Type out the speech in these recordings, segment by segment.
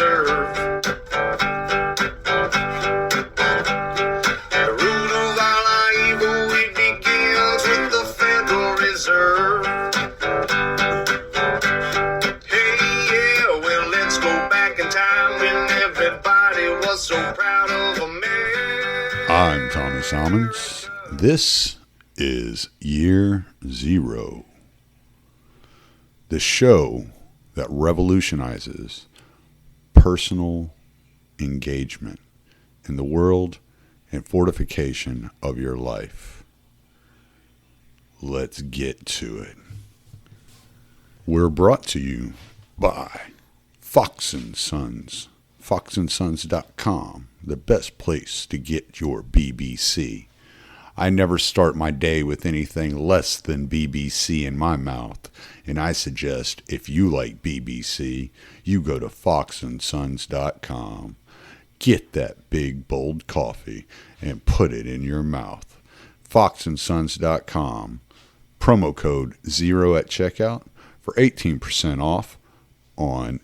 Reserve. The root of all our evil, it begins with the Federal Reserve. Hey, yeah, well, let's go back in time when everybody was so proud of America. I'm Tommy Salmons. This is Year Zero, the show that revolutionizes personal engagement in the world and fortification of your life. Let's get to it. We're brought to you by Fox & Sons, foxandsons.com, the best place to get your BBC. I never start my day with anything less than BBC in my mouth, and I suggest if you like BBC, you go to foxandsons.com, get that big bold coffee, and put it in your mouth. foxandsons.com, promo code 0 at checkout for 18% off on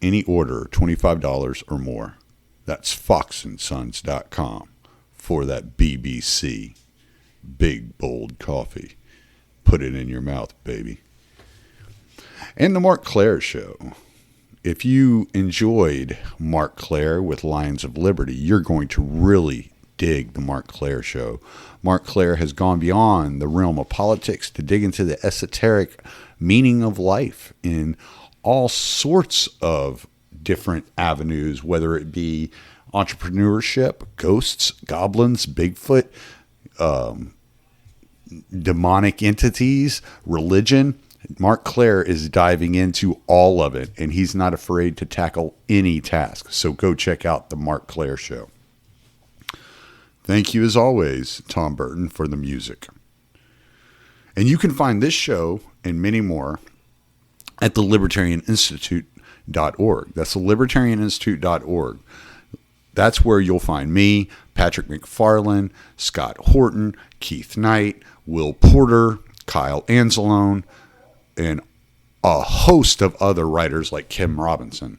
any order $25 or more. That's foxandsons.com for that BBC big bold coffee. Put it in your mouth, baby. And the Mark Claire Show. If you enjoyed Mark Claire with Lions of Liberty, you're going to really dig the Mark Claire Show. Mark Claire has gone beyond the realm of politics to dig into the esoteric meaning of life in all sorts of different avenues, whether it be entrepreneurship, ghosts, goblins, Bigfoot, demonic entities, religion. Mark Claire is diving into all of it, and he's not afraid to tackle any task. So go check out the Mark Claire Show. Thank you, as always, Tom Burton, for the music. And you can find this show and many more at the libertarianinstitute.org. That's the libertarianinstitute.org. That's where you'll find me, Patrick McFarlane, Scott Horton, Keith Knight, Will Porter, Kyle Anzalone, and a host of other writers like Kim Robinson.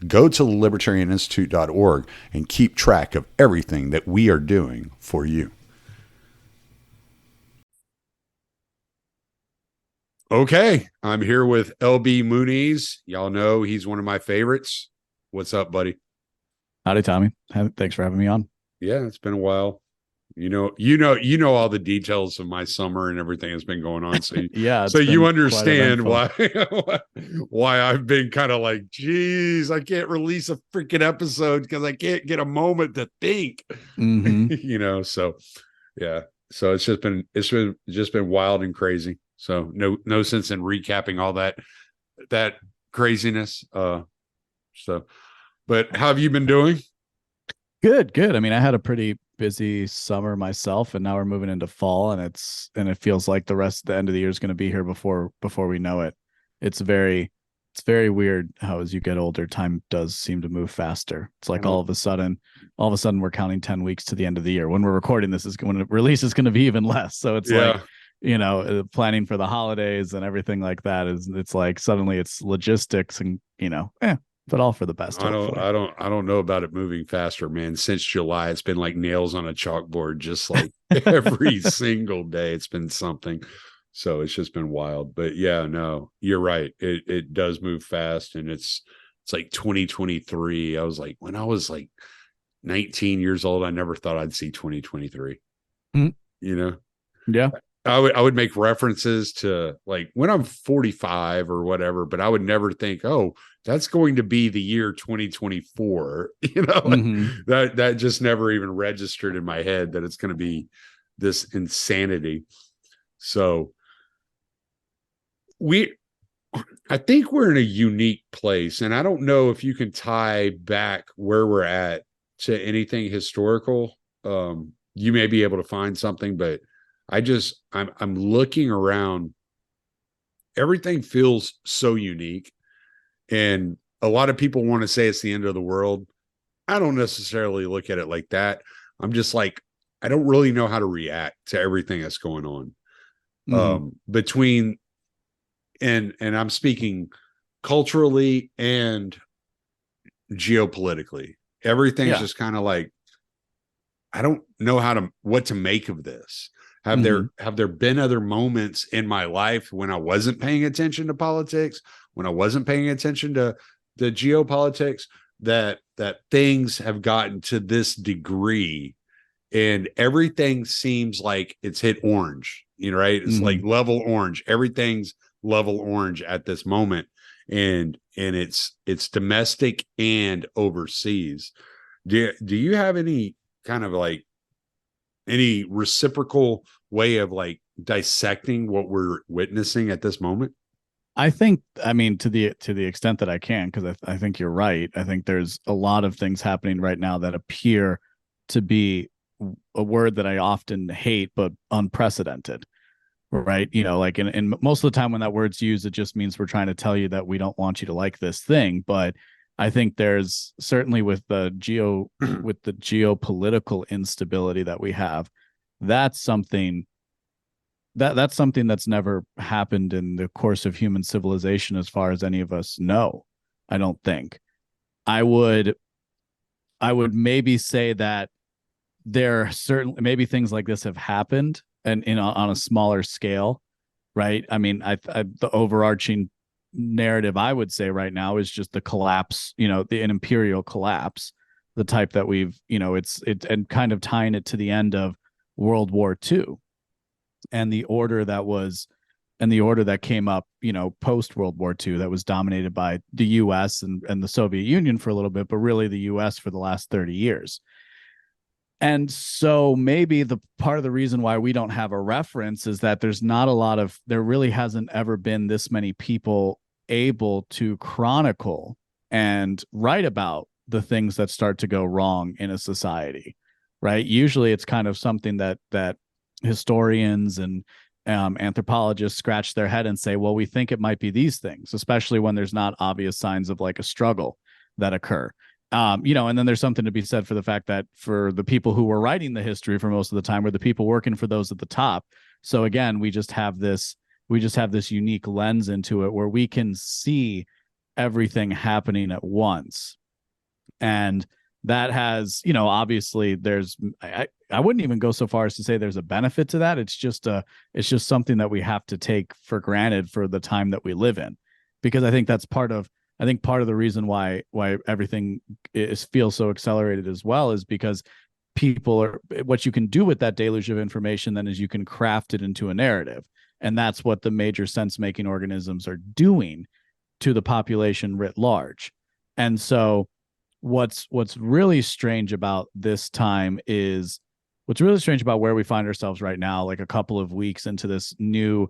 Go to libertarianinstitute.org and keep track of everything that we are doing for you. Okay, I'm here with LB Muniz. Y'all know he's one of my favorites. What's up, buddy? Howdy, Tommy. Thanks for having me on. Yeah, it's been a while. You know all the details of my summer and everything that's been going on. So yeah, so you understand why I've been kind of like, geez, I can't release a freaking episode because I can't get a moment to think. Mm-hmm. So yeah. So it's just been wild and crazy. So no sense in recapping all that craziness. But how have you been doing? Good. I mean, I had a pretty busy summer myself, and now we're moving into fall, and it feels like the end of the year is going to be here before we know it. It's very weird how as you get older, time does seem to move faster. It's like all of a sudden we're counting 10 weeks to the end of the year. When we're recording this when it release is going to be even less. So it's like, planning for the holidays and everything like that it's like suddenly it's logistics and but all for the best. I don't know about it moving faster, man. Since July, it's been like nails on a chalkboard, just like every single day. It's been something. So it's just been wild. But yeah, no, you're right. It does move fast, and it's like 2023. I was like, when I was like 19 years old, I never thought I'd see 2023. Yeah. I would make references to like when I'm 45 or whatever, but I would never think, oh, that's going to be the year 2024. That just never even registered in my head that it's going to be this insanity. So I think we're in a unique place, and I don't know if you can tie back where we're at to anything historical. You may be able to find something, but I'm looking around. Everything feels so unique, and a lot of people want to say it's the end of the world. I don't necessarily look at it like that. I'm just like, I don't really know how to react to everything that's going on. Between and I'm speaking culturally and geopolitically. Everything's Yeah. just kind of like, I don't know what to make of this. Mhm. Have there been other moments in my life when I wasn't paying attention to politics, when I wasn't paying attention to the geopolitics, that things have gotten to this degree and everything seems like it's hit orange, right? It's like Mhm. level orange. Everything's level orange at this moment. And it's domestic and overseas. Do you have any kind of like any reciprocal way of like dissecting what we're witnessing at this moment? I think, I mean, to the extent that I can, because I think you're right. I think there's a lot of things happening right now that appear to be a word that I often hate, but unprecedented, right? Like in most of the time when that word's used, it just means we're trying to tell you that we don't want you to like this thing. But I think there's certainly with the geopolitical instability that we have, that's something that's something that's never happened in the course of human civilization as far as any of us know. I don't think. I would i would maybe say that there are certainly maybe things like this have happened and on a smaller scale, right? I mean, the overarching narrative I would say right now is just the collapse, an imperial collapse, the type that we've, and kind of tying it to the end of World War II and the order that came up, post World War II, that was dominated by the US and the Soviet Union for a little bit, but really the US for the last 30 years. And so maybe the part of the reason why we don't have a reference is that there really hasn't ever been this many people able to chronicle and write about the things that start to go wrong in a society, right? Usually it's kind of something that historians and anthropologists scratch their head and say, well, we think it might be these things, especially when there's not obvious signs of like a struggle that occur. And then there's something to be said for the fact that for the people who were writing the history for most of the time were the people working for those at the top. So again, we just have this unique lens into it where we can see everything happening at once. And that has, obviously I wouldn't even go so far as to say there's a benefit to that. It's just something that we have to take for granted for the time that we live in, because I think that's part of the reason why everything feels so accelerated as well is because what you can do with that deluge of information then is you can craft it into a narrative. And that's what the major sense-making organisms are doing to the population writ large. And so what's really strange about this time is what's really strange about where we find ourselves right now, like a couple of weeks into this new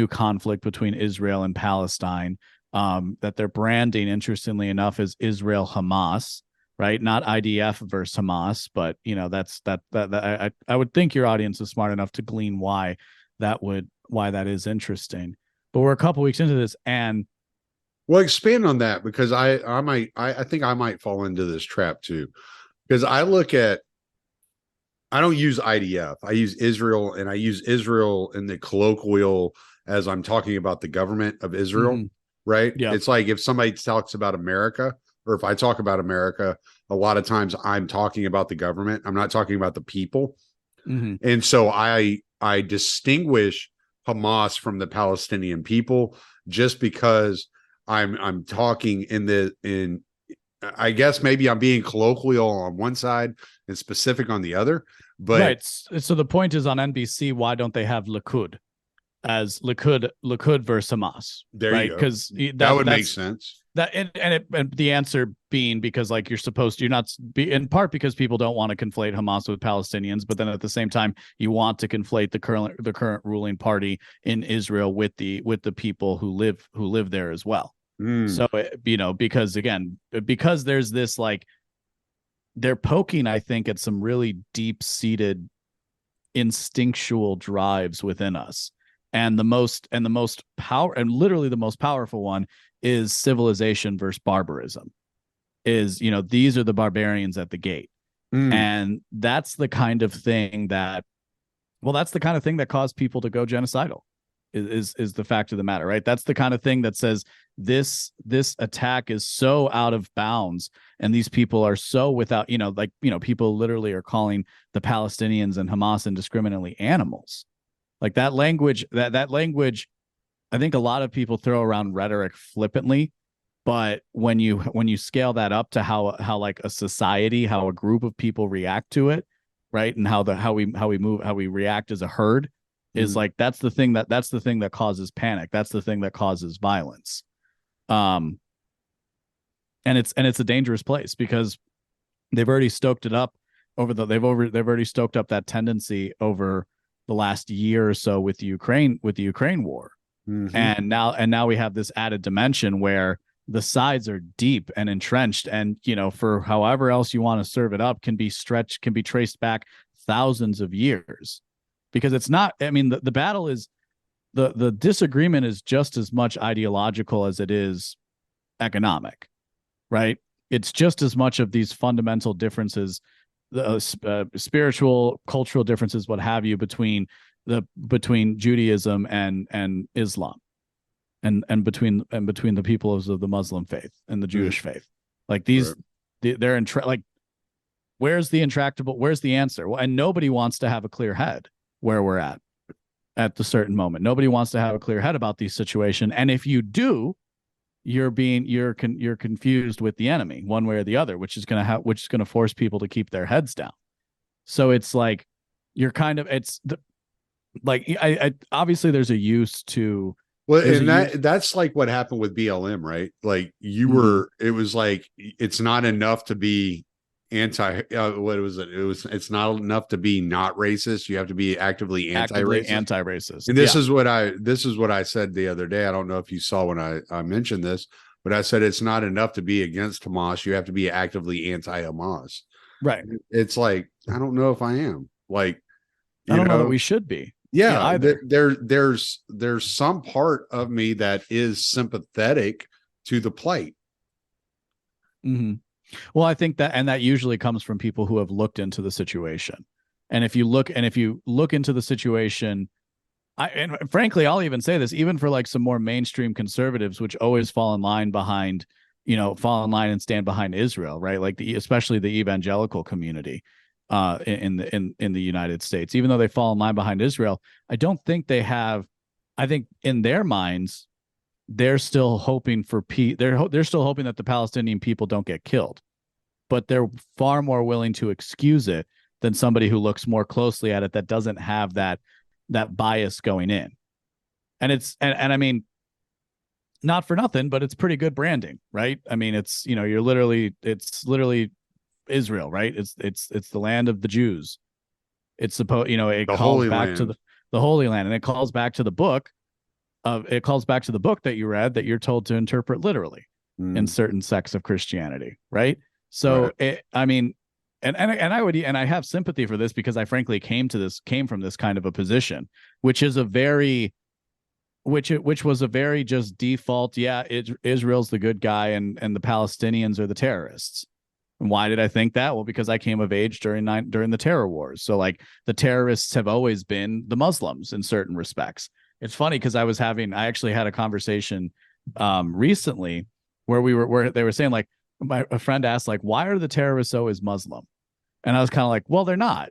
conflict between Israel and Palestine, that they're branding, interestingly enough, as Israel Hamas, right? Not IDF versus Hamas, but I would think your audience is smart enough to glean why that is interesting. But we're a couple weeks into this, and Well, expand on that, because I think I might fall into this trap too. Because I don't use IDF. I use Israel, and I use Israel in the colloquial as I'm talking about the government of Israel, right? yeah, It's like if somebody talks about America, or if I talk about America, a lot of times I'm talking about the government. I'm not talking about the people. And so I distinguish Hamas from the Palestinian people just because I'm talking in I guess maybe I'm being colloquial on one side and specific on the other. But right. So the point is, on NBC, why don't they have Likud as Likud versus Hamas? there right? you go. Because That would make sense. That and the answer being because like you're not be in part because people don't want to conflate Hamas with Palestinians, but then at the same time you want to conflate the current ruling party in Israel with the people who live there as well. So because there's this like they're poking, I think, at some really deep-seated instinctual drives within us. And the most power, and literally the most powerful one, is civilization versus barbarism. Is, these are the barbarians at the gate. And that's the kind of thing that caused people to go genocidal. is the fact of the matter, right? That's the kind of thing that says this attack is so out of bounds, and these people are so without, people literally are calling the Palestinians and Hamas indiscriminately animals. Like that language, that language, I think a lot of people throw around rhetoric flippantly, but when you scale that up to how like a society, how a group of people react to it, right, and how we react as a herd is like that's the thing that causes panic. That's the thing that causes violence. And it's a dangerous place because they've already stoked it up they've already stoked up that tendency over the last year or so with the Ukraine war. Mm-hmm. And now we have this added dimension where the sides are deep and entrenched, and for however else you want to serve it up can be traced back thousands of years, because it's not, I mean, the battle is the disagreement is just as much ideological as it is economic, right? It's just as much of these fundamental differences, spiritual, cultural differences, what have you, between Judaism and Islam, and between the peoples of the Muslim faith and the Jewish faith. Like these, they're like, where's the answer? Well, and nobody wants to have a clear head where we're at the certain moment. Nobody wants to have a clear head about these situations, and if you do, you're confused with the enemy one way or the other, which is going to force people to keep their heads down. So it's like you're kind of I obviously there's a use to. Well, and that's like what happened with BLM, right? Like it was like, it's not enough to be what was it? It's not enough to be not racist. You have to be actively anti-racist. And this is what I said the other day. I don't know if you saw when I mentioned this, but I said, it's not enough to be against Hamas. You have to be actively anti-Hamas. Right. It's like, I don't know if I am. Like, I don't know that we should be. Yeah, either. There's some part of me that is sympathetic to the plight. Mm-hmm. Well, I think that usually comes from people who have looked into the situation. And if you look into the situation, and frankly, I'll even say this, even for like some more mainstream conservatives, which always fall in line and stand behind Israel, right? Like especially the evangelical community in the United States, even though they fall in line behind Israel, I don't think they have. I think in their minds, they're still hoping for peace. They're still hoping that the Palestinian people don't get killed, but they're far more willing to excuse it than somebody who looks more closely at it that doesn't have that bias going in. And I mean, not for nothing, but it's pretty good branding, right? I mean, it's literally Israel, right? It's the land of the Jews. It's supposed, it calls back to the Holy Land, and it calls back to the book that you read, that you're told to interpret literally in certain sects of Christianity, right? So I mean, and I have sympathy for this, because I frankly came from this kind of a position, which was a very just default, Israel's the good guy and the Palestinians are the terrorists. And why did I think that? Well, because I came of age during the terror wars. So like the terrorists have always been the Muslims in certain respects. It's funny because I actually had a conversation recently where they were saying, like, a friend asked, like, why are the terrorists always Muslim? And I was kind of like, well, they're not,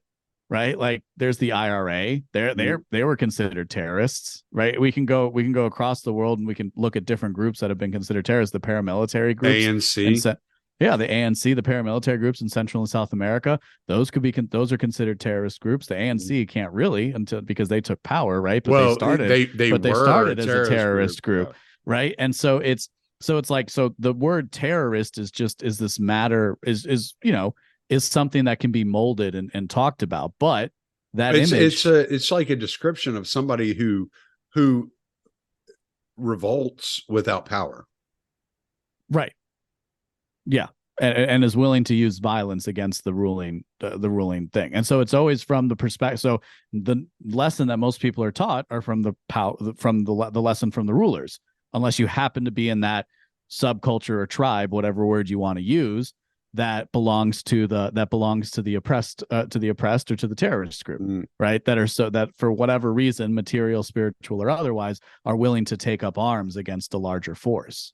right? Like there's the IRA. They were considered terrorists, right? We can go across the world and we can look at different groups that have been considered terrorists. The paramilitary groups, ANC. The ANC, the paramilitary groups in Central and South America, those are considered terrorist groups. The ANC can't really, because they took power, right? But they started as a terrorist group, right? And so it's like, so the word terrorist is this matter is something that can be molded and talked about, but it's like a description of somebody who revolts without power, right? Yeah, and is willing to use violence against the ruling thing. And so it's always from the perspective. So the lesson that most people are taught are from the lesson from the rulers, unless you happen to be in that subculture or tribe, whatever word you want to use, that belongs to the oppressed or to the terrorist group, right? That are so that for whatever reason, material, spiritual, or otherwise, are willing to take up arms against a larger force.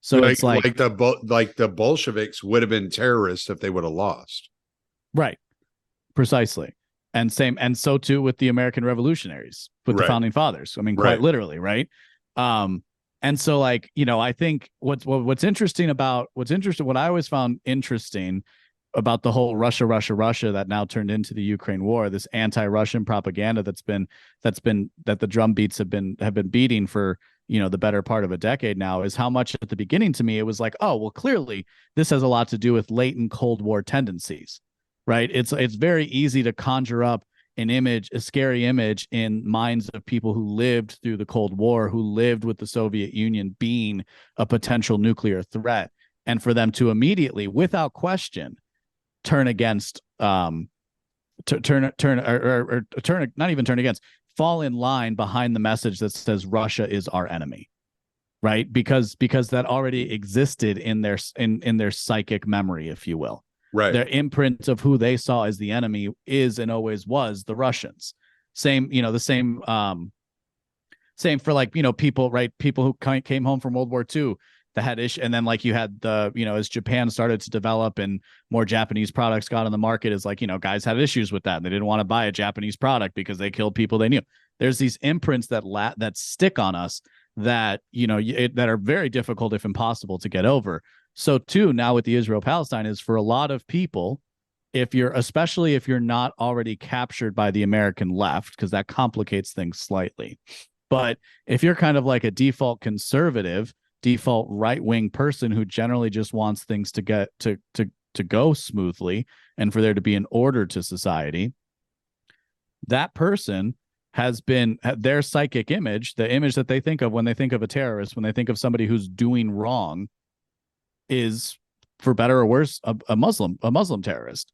So it's like the Bolsheviks would have been terrorists if they would have lost. Right. Precisely. And so too with the American revolutionaries, with the founding fathers. I mean, quite literally, right? And so, like, you know, I think what I always found interesting about the whole Russia that now turned into the Ukraine war, this anti-Russian propaganda that the drum beats have been beating for, you know, the better part of a decade now, is how much at the beginning to me it was like, oh, well, clearly this has a lot to do with latent Cold War tendencies, right? It's very easy to conjure up a scary image in minds of people who lived through the Cold War, who lived with the Soviet Union being a potential nuclear threat, and for them to immediately, without question, turn against, not even turn against, fall in line behind the message that says Russia is our enemy, right? Because that already existed in their psychic memory, if you will. Right. Their imprint of who they saw as the enemy is and always was the Russians. Same for, like, you know, people who came home from World War II that had issue, and then, like, you had as Japan started to develop and more Japanese products got on the market, is like, you know, guys had issues with that. And they didn't want to buy a Japanese product because they killed people they knew. There's these imprints that stick on us that, you know, that are very difficult, if impossible, to get over. So too, now with the Israel-Palestine, is for a lot of people, especially if you're not already captured by the American left, because that complicates things slightly. But if you're kind of like a default conservative, default right-wing person who generally just wants things to get to go smoothly and for there to be an order to society, that person has been their psychic image, the image that they think of when they think of a terrorist, when they think of somebody who's doing wrong, is, for better or worse, a Muslim terrorist,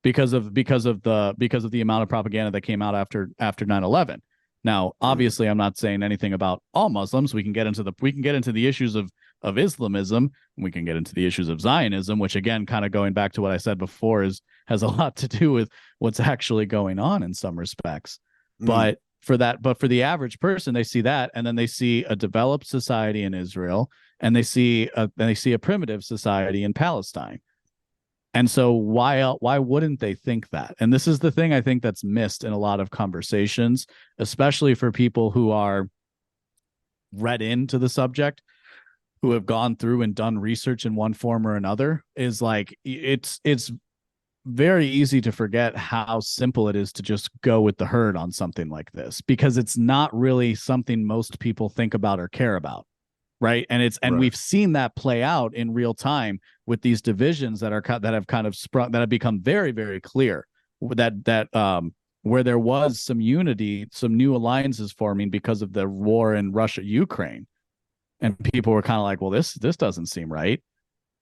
because of the amount of propaganda that came out after 9/11. Now, obviously, I'm not saying anything about all Muslims. We can get into the issues of Islamism, and we can get into the issues of Zionism, which, again, kind of going back to what I said before, has a lot to do with what's actually going on in some respects. But for the average person, they see that, and then they see a developed society in Israel, and they see a primitive society in Palestine. And so why wouldn't they think that? And this is the thing I think that's missed in a lot of conversations, especially for people who are read into the subject, who have gone through and done research in one form or another, is like, it's very easy to forget how simple it is to just go with the herd on something like this, because it's not really something most people think about or care about. Right. And we've seen that play out in real time with these divisions that have kind of sprung, that have become very, very clear, that where there was some unity, some new alliances forming because of the war in Russia, Ukraine. And people were kind of like, well, this doesn't seem right.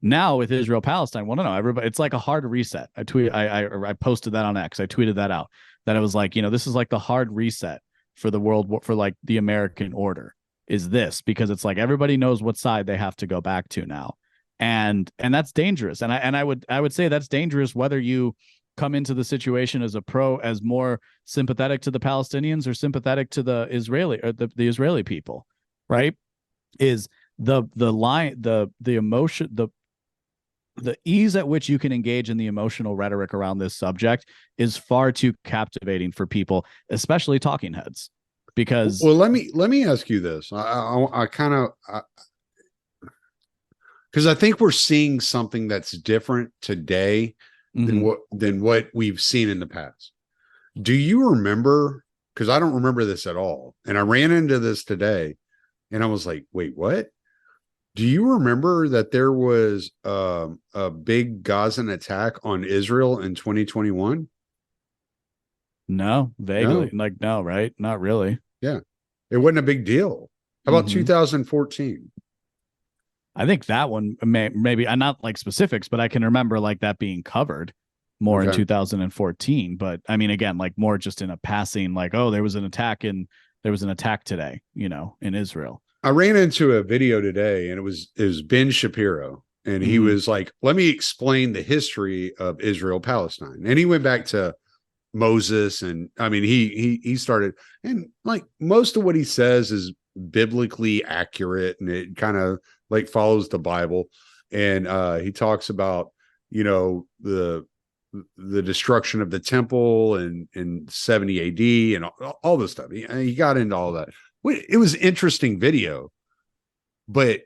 Now with Israel, Palestine, well, no, everybody, it's like a hard reset. I posted that on X. I tweeted that out, that it was like, you know, this is like the hard reset for the world, for like the American order, is this, because it's like everybody knows what side they have to go back to now. And that's dangerous. And I would say that's dangerous whether you come into the situation as more sympathetic to the Palestinians or sympathetic to the Israeli, or the Israeli people, right? Is the emotion, the ease at which you can engage in the emotional rhetoric around this subject is far too captivating for people, especially talking heads. Because, well, let me ask you this. I kind of, because I think we're seeing something that's different today than what we've seen in the past. Do you remember? Because I don't remember this at all, and I ran into this today, and I was like, "Wait, what?" Do you remember that there was a big Gazan attack on Israel in 2021? No, vaguely. No. Like, no, right? Not really. Yeah. It wasn't a big deal. How about 2014? I think that one maybe, I'm not like specifics, but I can remember like that being covered more in 2014. But I mean, again, like more just in a passing, like, oh, there was an attack today, you know, in Israel. I ran into a video today, and it was Ben Shapiro, And he was like, let me explain the history of Israel Palestine. And he went back to Moses, and I mean he started, and like most of what he says is biblically accurate, and it kind of like follows the Bible. And he talks about, you know, the destruction of the temple in 70 AD and all this stuff. He got into all that. It was an interesting video, but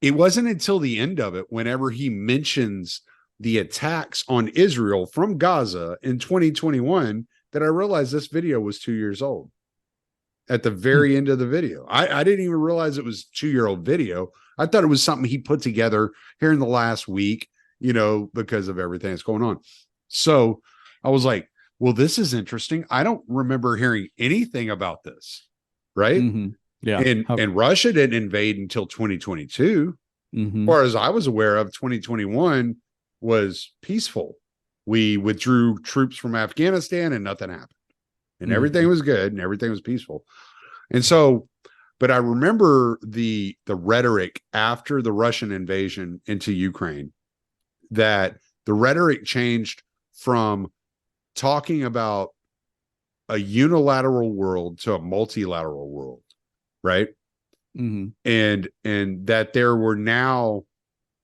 it wasn't until the end of it, whenever he mentions the attacks on Israel from Gaza in 2021, that I realized this video was 2 years old. At the very end of the video, I didn't even realize it was 2-year-old video. I thought it was something he put together here in the last week, you know, because of everything that's going on. So I was like, well, this is interesting. I don't remember hearing anything about this. Right. Yeah. And Russia didn't invade until 2022. As far as I was aware of, 2021 was peaceful. We withdrew troops from Afghanistan and nothing happened. And everything was good and everything was peaceful. And so, but I remember the rhetoric after the Russian invasion into Ukraine, that the rhetoric changed from talking about a unilateral world to a multilateral world, right? And that there were now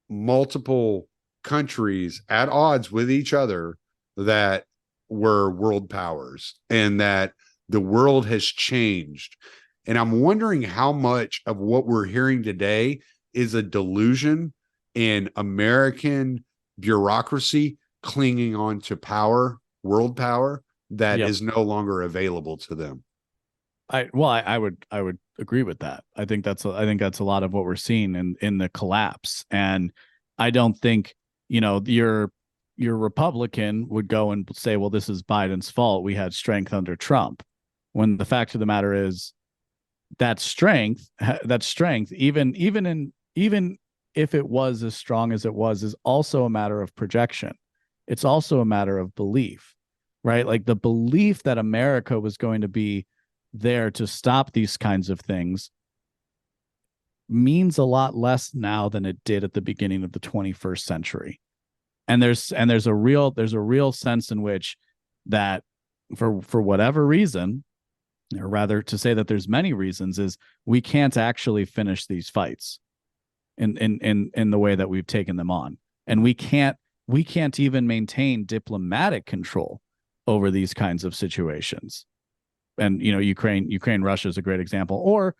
multiple countries at odds with each other that were world powers, and that the world has changed. And I'm wondering how much of what we're hearing today is a delusion in American bureaucracy clinging on to power, world power, that is no longer available to them. I would agree with that. I think that's a lot of what we're seeing in the collapse. And I don't think, you know, your Republican would go and say, well, this is Biden's fault. We had strength under Trump. When the fact of the matter is that strength, even if it was as strong as it was, is also a matter of projection. It's also a matter of belief, right? Like the belief that America was going to be there to stop these kinds of things means a lot less now than it did at the beginning of the 21st century. And there's a real sense in which that for whatever reason, or rather to say that there's many reasons, is we can't actually finish these fights in the way that we've taken them on. And we can't even maintain diplomatic control over these kinds of situations. And, you know, Ukraine, Russia is a great example. Or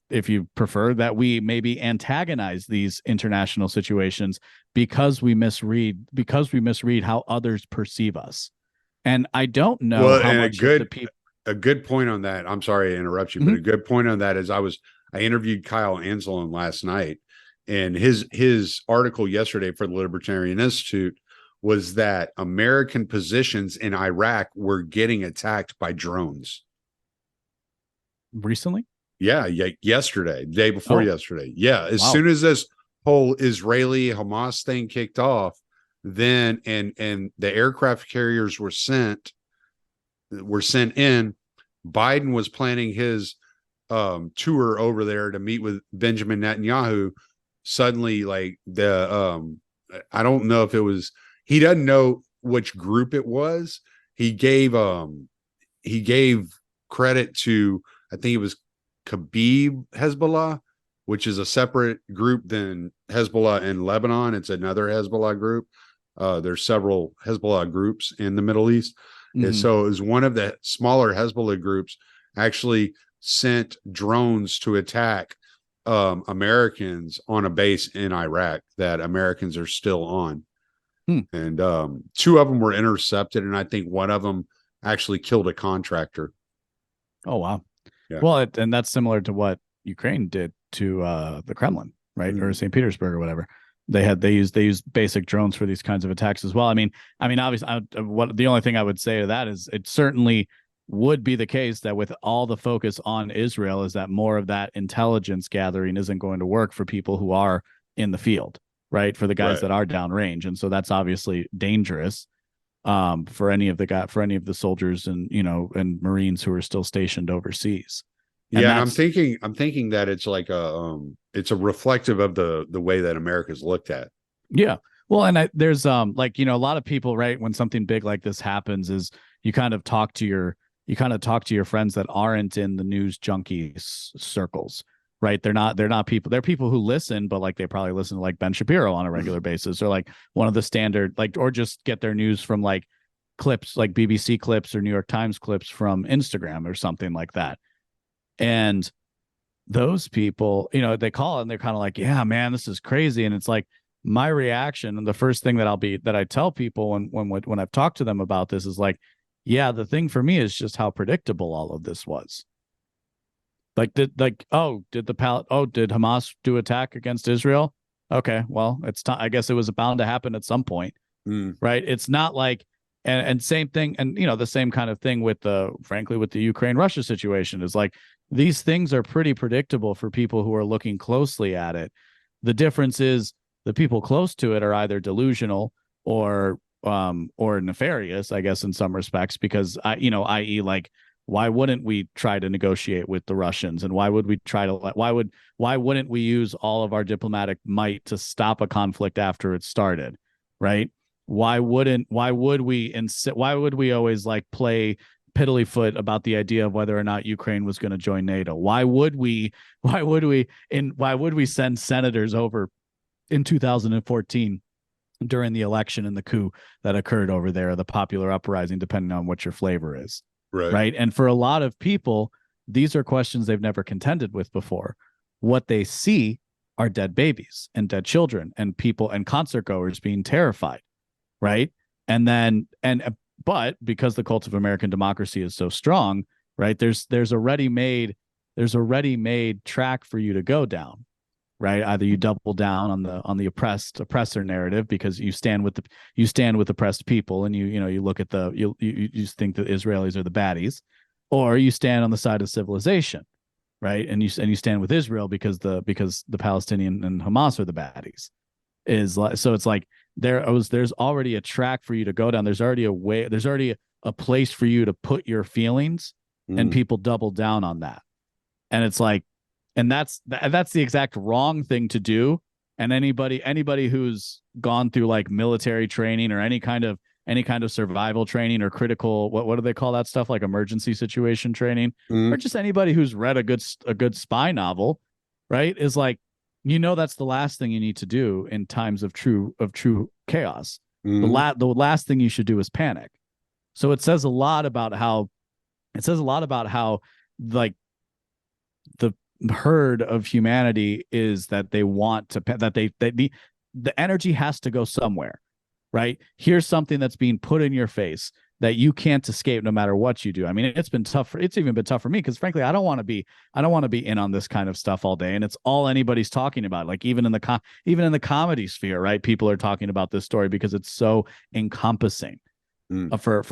if you prefer, that we maybe antagonize these international situations because we misread how others perceive us. And I don't know how much of the people. A good point on that. I'm sorry to interrupt you, but a good point on that is I interviewed Kyle Anselin last night, and his article yesterday for the Libertarian Institute was that American positions in Iraq were getting attacked by drones. Recently? Yeah, yesterday, day before yesterday. Yeah, as soon as this whole Israeli Hamas thing kicked off, then and the aircraft carriers were sent in. Biden was planning his tour over there to meet with Benjamin Netanyahu. Suddenly, like I don't know if it was, he doesn't know which group it was. He gave credit to, I think it was Khabib Hezbollah, which is a separate group than Hezbollah in Lebanon. It's another Hezbollah group. There's several Hezbollah groups in the Middle East. And so it was one of the smaller Hezbollah groups actually sent drones to attack Americans on a base in Iraq that Americans are still on. And 2 of them were intercepted, and I think one of them actually killed a contractor. Oh, wow. Yeah. Well, and that's similar to what Ukraine did to the Kremlin, right? Or St. Petersburg or whatever. They use basic drones for these kinds of attacks as well. I mean, obviously, the only thing I would say to that is it certainly would be the case that with all the focus on Israel, is that more of that intelligence gathering isn't going to work for people who are in the field, right? For the guys that are downrange, and so that's obviously dangerous for any of the soldiers and and Marines who are still stationed overseas. And I'm thinking that it's like it's a reflective of the way that America's looked at. Yeah. Well, and there's like, a lot of people, right, when something big like this happens, is you kind of talk to your friends that aren't in the news junkie circles, right? They're not people. They're people who listen, but like they probably listen to like Ben Shapiro on a regular basis, or like one of the standard, like, or just get their news from like clips, like BBC clips or New York Times clips from Instagram or something like that. And those people, they call and they're kind of like, yeah, man, this is crazy. And it's like, my reaction, and the first thing that I tell people when I've talked to them about this is like, yeah, the thing for me is just how predictable all of this was. Like, did Hamas do attack against Israel? Okay, well, it's time. I guess it was bound to happen at some point, right? It's not like, and same thing, and the same kind of thing with frankly, with the Ukraine Russia situation is like, these things are pretty predictable for people who are looking closely at it. The difference is the people close to it are either delusional or nefarious, I guess, in some respects, because i.e., like, why wouldn't we try to negotiate with the Russians, and why wouldn't we use all of our diplomatic might to stop a conflict after it started, right? Why would we always like play piddlyfoot about the idea of whether or not Ukraine was going to join NATO? Why would we send senators over in 2014 during the election and the coup that occurred over there, the popular uprising, depending on what your flavor is. Right. And for a lot of people, these are questions they've never contended with before. What they see are dead babies and dead children and people and concert goers being terrified. Right. But because the cult of American democracy is so strong, right, there's a ready-made track for you to go down. Right. Either you double down on the oppressor narrative because you stand with oppressed people, and you look at you think that Israelis are the baddies, or you stand on the side of civilization, right? And you stand with Israel because the Palestinian and Hamas are the baddies. So it's like there's already a track for you to go down. There's already a way. There's already a place for you to put your feelings, and people double down on that. And it's like, and that's the exact wrong thing to do. And anybody who's gone through like military training or any kind of survival training or critical, what do they call that stuff, like emergency situation training, or just anybody who's read a good spy novel, right, is like, that's the last thing you need to do in times of true chaos. The last thing you should do is panic. So it says a lot about how like the herd of humanity is that they want to, that the energy has to go somewhere, right? Here's something that's being put in your face that you can't escape no matter what you do. I mean, it's even been tough for me because frankly, I don't want to be in on this kind of stuff all day. And it's all anybody's talking about. Like even in the comedy sphere, right? People are talking about this story because it's so encompassing for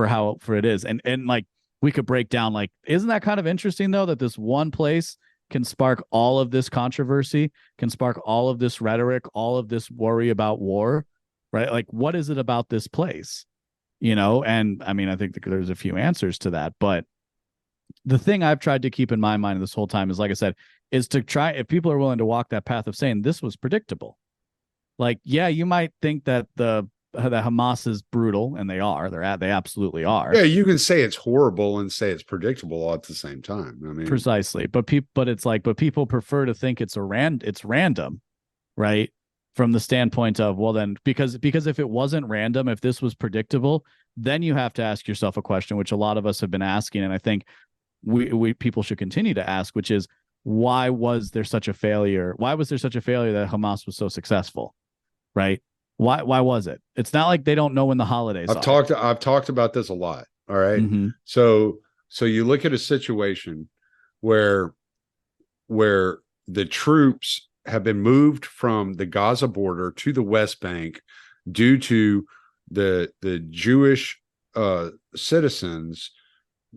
it is. And like, we could break down, like, isn't that kind of interesting though, that this one place can spark all of this controversy, can spark all of this rhetoric, all of this worry about war, right? Like, what is it about this place? And I mean, I think there's a few answers to that, but the thing I've tried to keep in my mind this whole time is, like I said, is to try, if people are willing to walk that path of saying this was predictable. Like, yeah, you might think that the Hamas is brutal, and they absolutely are. Yeah, you can say it's horrible and say it's predictable all at the same time. I mean, precisely. But people prefer to think it's random, right? From the standpoint of, well, then because if it wasn't random, if this was predictable, then you have to ask yourself a question, which a lot of us have been asking, and I think we people should continue to ask, which is, why was there such a failure? Why was there such a failure that Hamas was so successful, right? Why was it? It's not like they don't know when the holidays are. I've talked about this a lot. All right. So you look at a situation where the troops have been moved from the Gaza border to the West Bank due to the Jewish citizens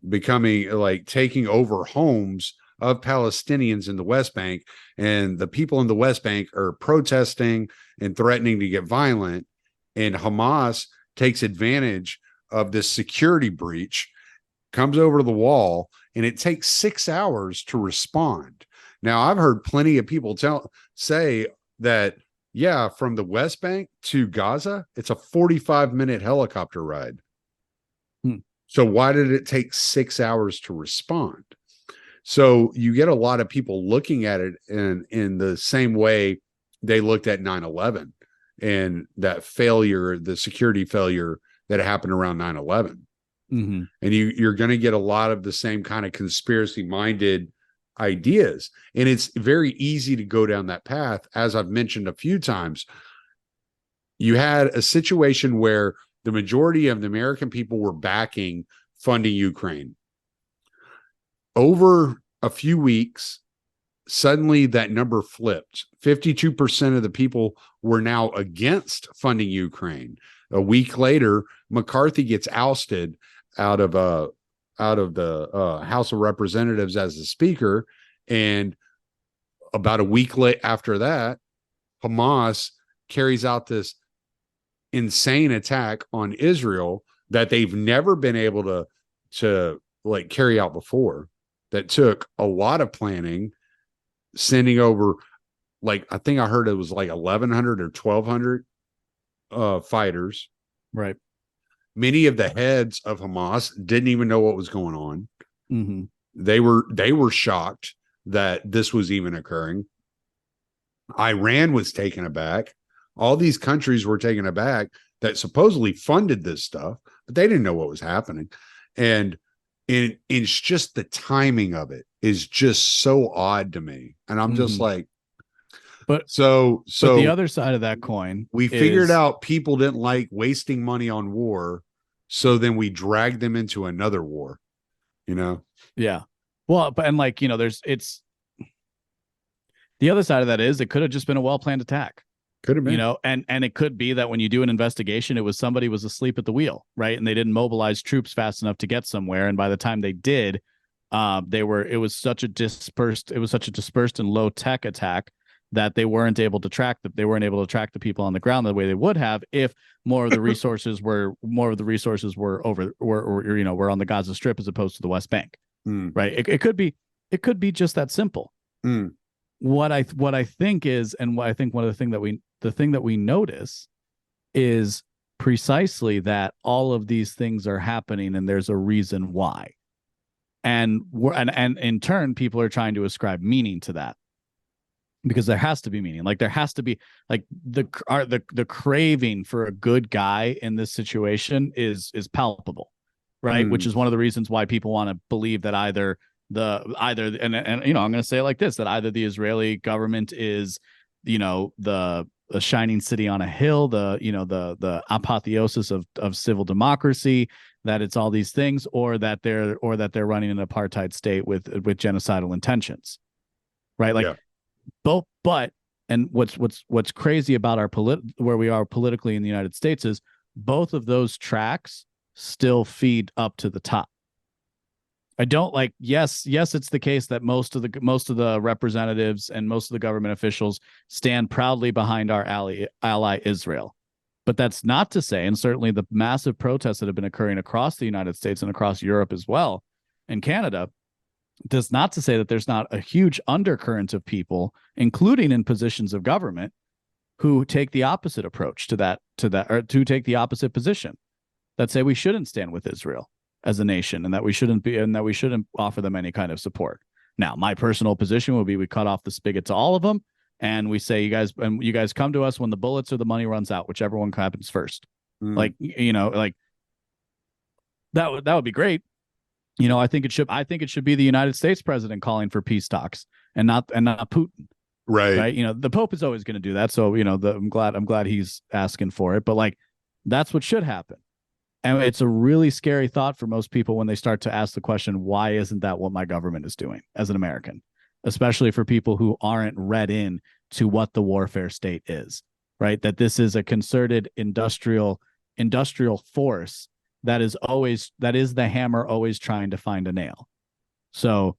becoming, like, taking over homes of Palestinians in the West Bank, and the people in the West Bank are protesting and threatening to get violent, and Hamas takes advantage of this security breach, comes over to the wall, and it takes 6 hours to respond. Now, I've heard plenty of people say that Yeah, from the West Bank to Gaza, it's a 45-minute helicopter ride. Hmm. So why did it take 6 hours to respond? So you get a lot of people looking at it in the same way they looked at 9/11 and that failure, the security failure that happened around 9/11. Mm-hmm. And you're going to get a lot of the same kind of conspiracy minded ideas. And it's very easy to go down that path. As I've mentioned a few times, you had a situation where the majority of the American people were backing funding Ukraine. Over a few weeks, suddenly that number flipped. 52% of the people were now against funding Ukraine. A week later, McCarthy gets ousted out of the House of Representatives as the speaker, and about a week after that, Hamas carries out this insane attack on Israel that they've never been able to like carry out before. That took a lot of planning, sending over, like, I think I heard it was like 1,100 or 1,200 fighters. Right. Many of the heads of Hamas didn't even know what was going on. Mm-hmm. They were shocked that this was even occurring. Iran was taken aback. All these countries were taken aback that supposedly funded this stuff, but they didn't know what was happening. And it's just the timing of it is just so odd to me. And I'm just like, but so the other side of that coin, we figured out people didn't like wasting money on war. So then we dragged them into another war, you know? Yeah. Well, but, and like, it's the other side of that is it could have just been a well-planned attack. Could have been, and it could be that when you do an investigation, it was somebody was asleep at the wheel, right? And they didn't mobilize troops fast enough to get somewhere. And by the time they did, it was such a dispersed and low tech attack that they weren't able to track the people on the ground the way they would have if more of the resources were were on the Gaza Strip as opposed to the West Bank, right? It could be just that simple. What I think is, and what I think one of the thing that we notice is precisely that all of these things are happening and there's a reason why. And in turn, people are trying to ascribe meaning to that because there has to be meaning. Like there has to be like the craving for a good guy in this situation is palpable, right? Which is one of the reasons why people want to believe that either I'm going to say it like this, that either the Israeli government is, the shining city on a hill, the apotheosis of civil democracy, that it's all these things, or that they're running an apartheid state with genocidal intentions, right? Like both. But and what's crazy about where we are politically in the United States is both of those tracks still feed up to the top. I don't like, yes, it's the case that most of the representatives and most of the government officials stand proudly behind our ally Israel. But that's not to say, and certainly the massive protests that have been occurring across the United States and across Europe as well, and Canada, does not to say that there's not a huge undercurrent of people, including in positions of government, who take the opposite approach to that, or to take the opposite position, that say we shouldn't stand with Israel as a nation, and that we shouldn't offer them any kind of support. Now, my personal position would be we cut off the spigot to all of them, and we say, you guys come to us when the bullets or the money runs out, whichever one happens first. Like, like that would be great. I think it should be the United States president calling for peace talks and not Putin. Right. The Pope is always going to do that. So, I'm glad he's asking for it, but like, that's what should happen. And it's a really scary thought for most people when they start to ask the question, why isn't that what my government is doing as an American? Especially for people who aren't read in to what the warfare state is, right? That this is a concerted industrial force that is the hammer always trying to find a nail. So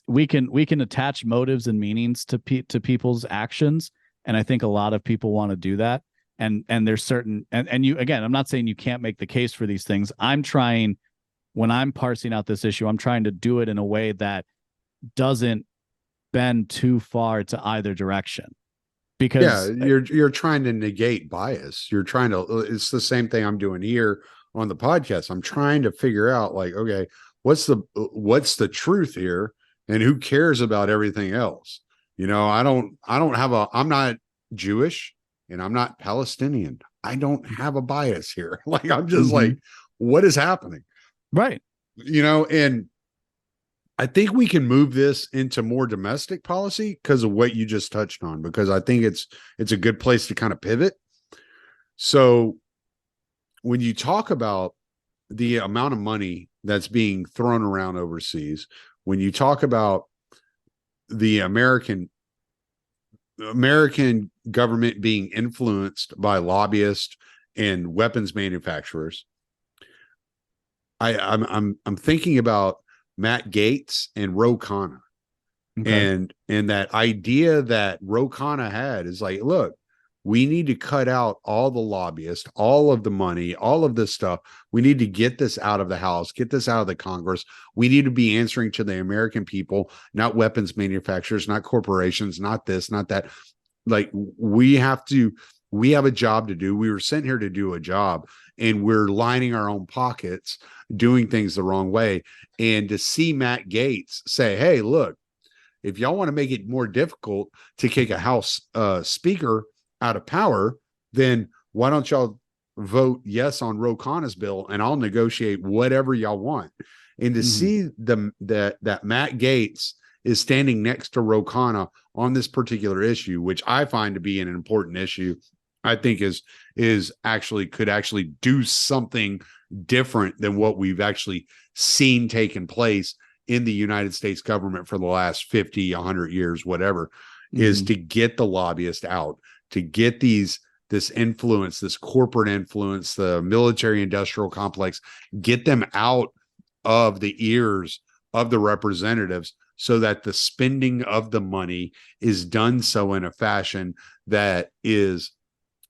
we can attach motives and meanings to people's actions. And I think a lot of people want to do that. And there's certain, and you, again, I'm not saying you can't make the case for these things. When I'm parsing out this issue, I'm trying to do it in a way that doesn't bend too far to either direction. because you're trying to negate bias. You're trying to, it's the same thing I'm doing here on the podcast. I'm trying to figure out, like, okay, what's the truth here, and who cares about everything else? I'm not Jewish and I'm not Palestinian. I don't have a bias here. Like, I'm just like, what is happening? Right. And I think we can move this into more domestic policy because of what you just touched on, because I think it's a good place to kind of pivot. So when you talk about the amount of money that's being thrown around overseas, when you talk about the American government being influenced by lobbyists and weapons manufacturers, I'm thinking about Matt Gaetz and Ro Khanna. Okay. And that idea that Ro Khanna had is like, look, we need to cut out all the lobbyists, all of the money, all of this stuff. We need to get this out of the House, get this out of the Congress. We need to be answering to the American people, not weapons manufacturers, not corporations, not this, not that. Like, we have a job to do. We were sent here to do a job, and we're lining our own pockets, doing things the wrong way. And to see Matt Gaetz say, hey, look, if y'all want to make it more difficult to kick a House speaker out of power, then why don't y'all vote yes on Ro Khanna's bill, and I'll negotiate whatever y'all want. And to see that Matt Gaetz is standing next to Ro Khanna on this particular issue, which I find to be an important issue, I think could actually do something different than what we've actually seen taking place in the United States government for the last 50, 100 years, whatever, is to get the lobbyist out, to get this influence, this corporate influence, the military industrial complex, get them out of the ears of the representatives, so that the spending of the money is done so in a fashion that is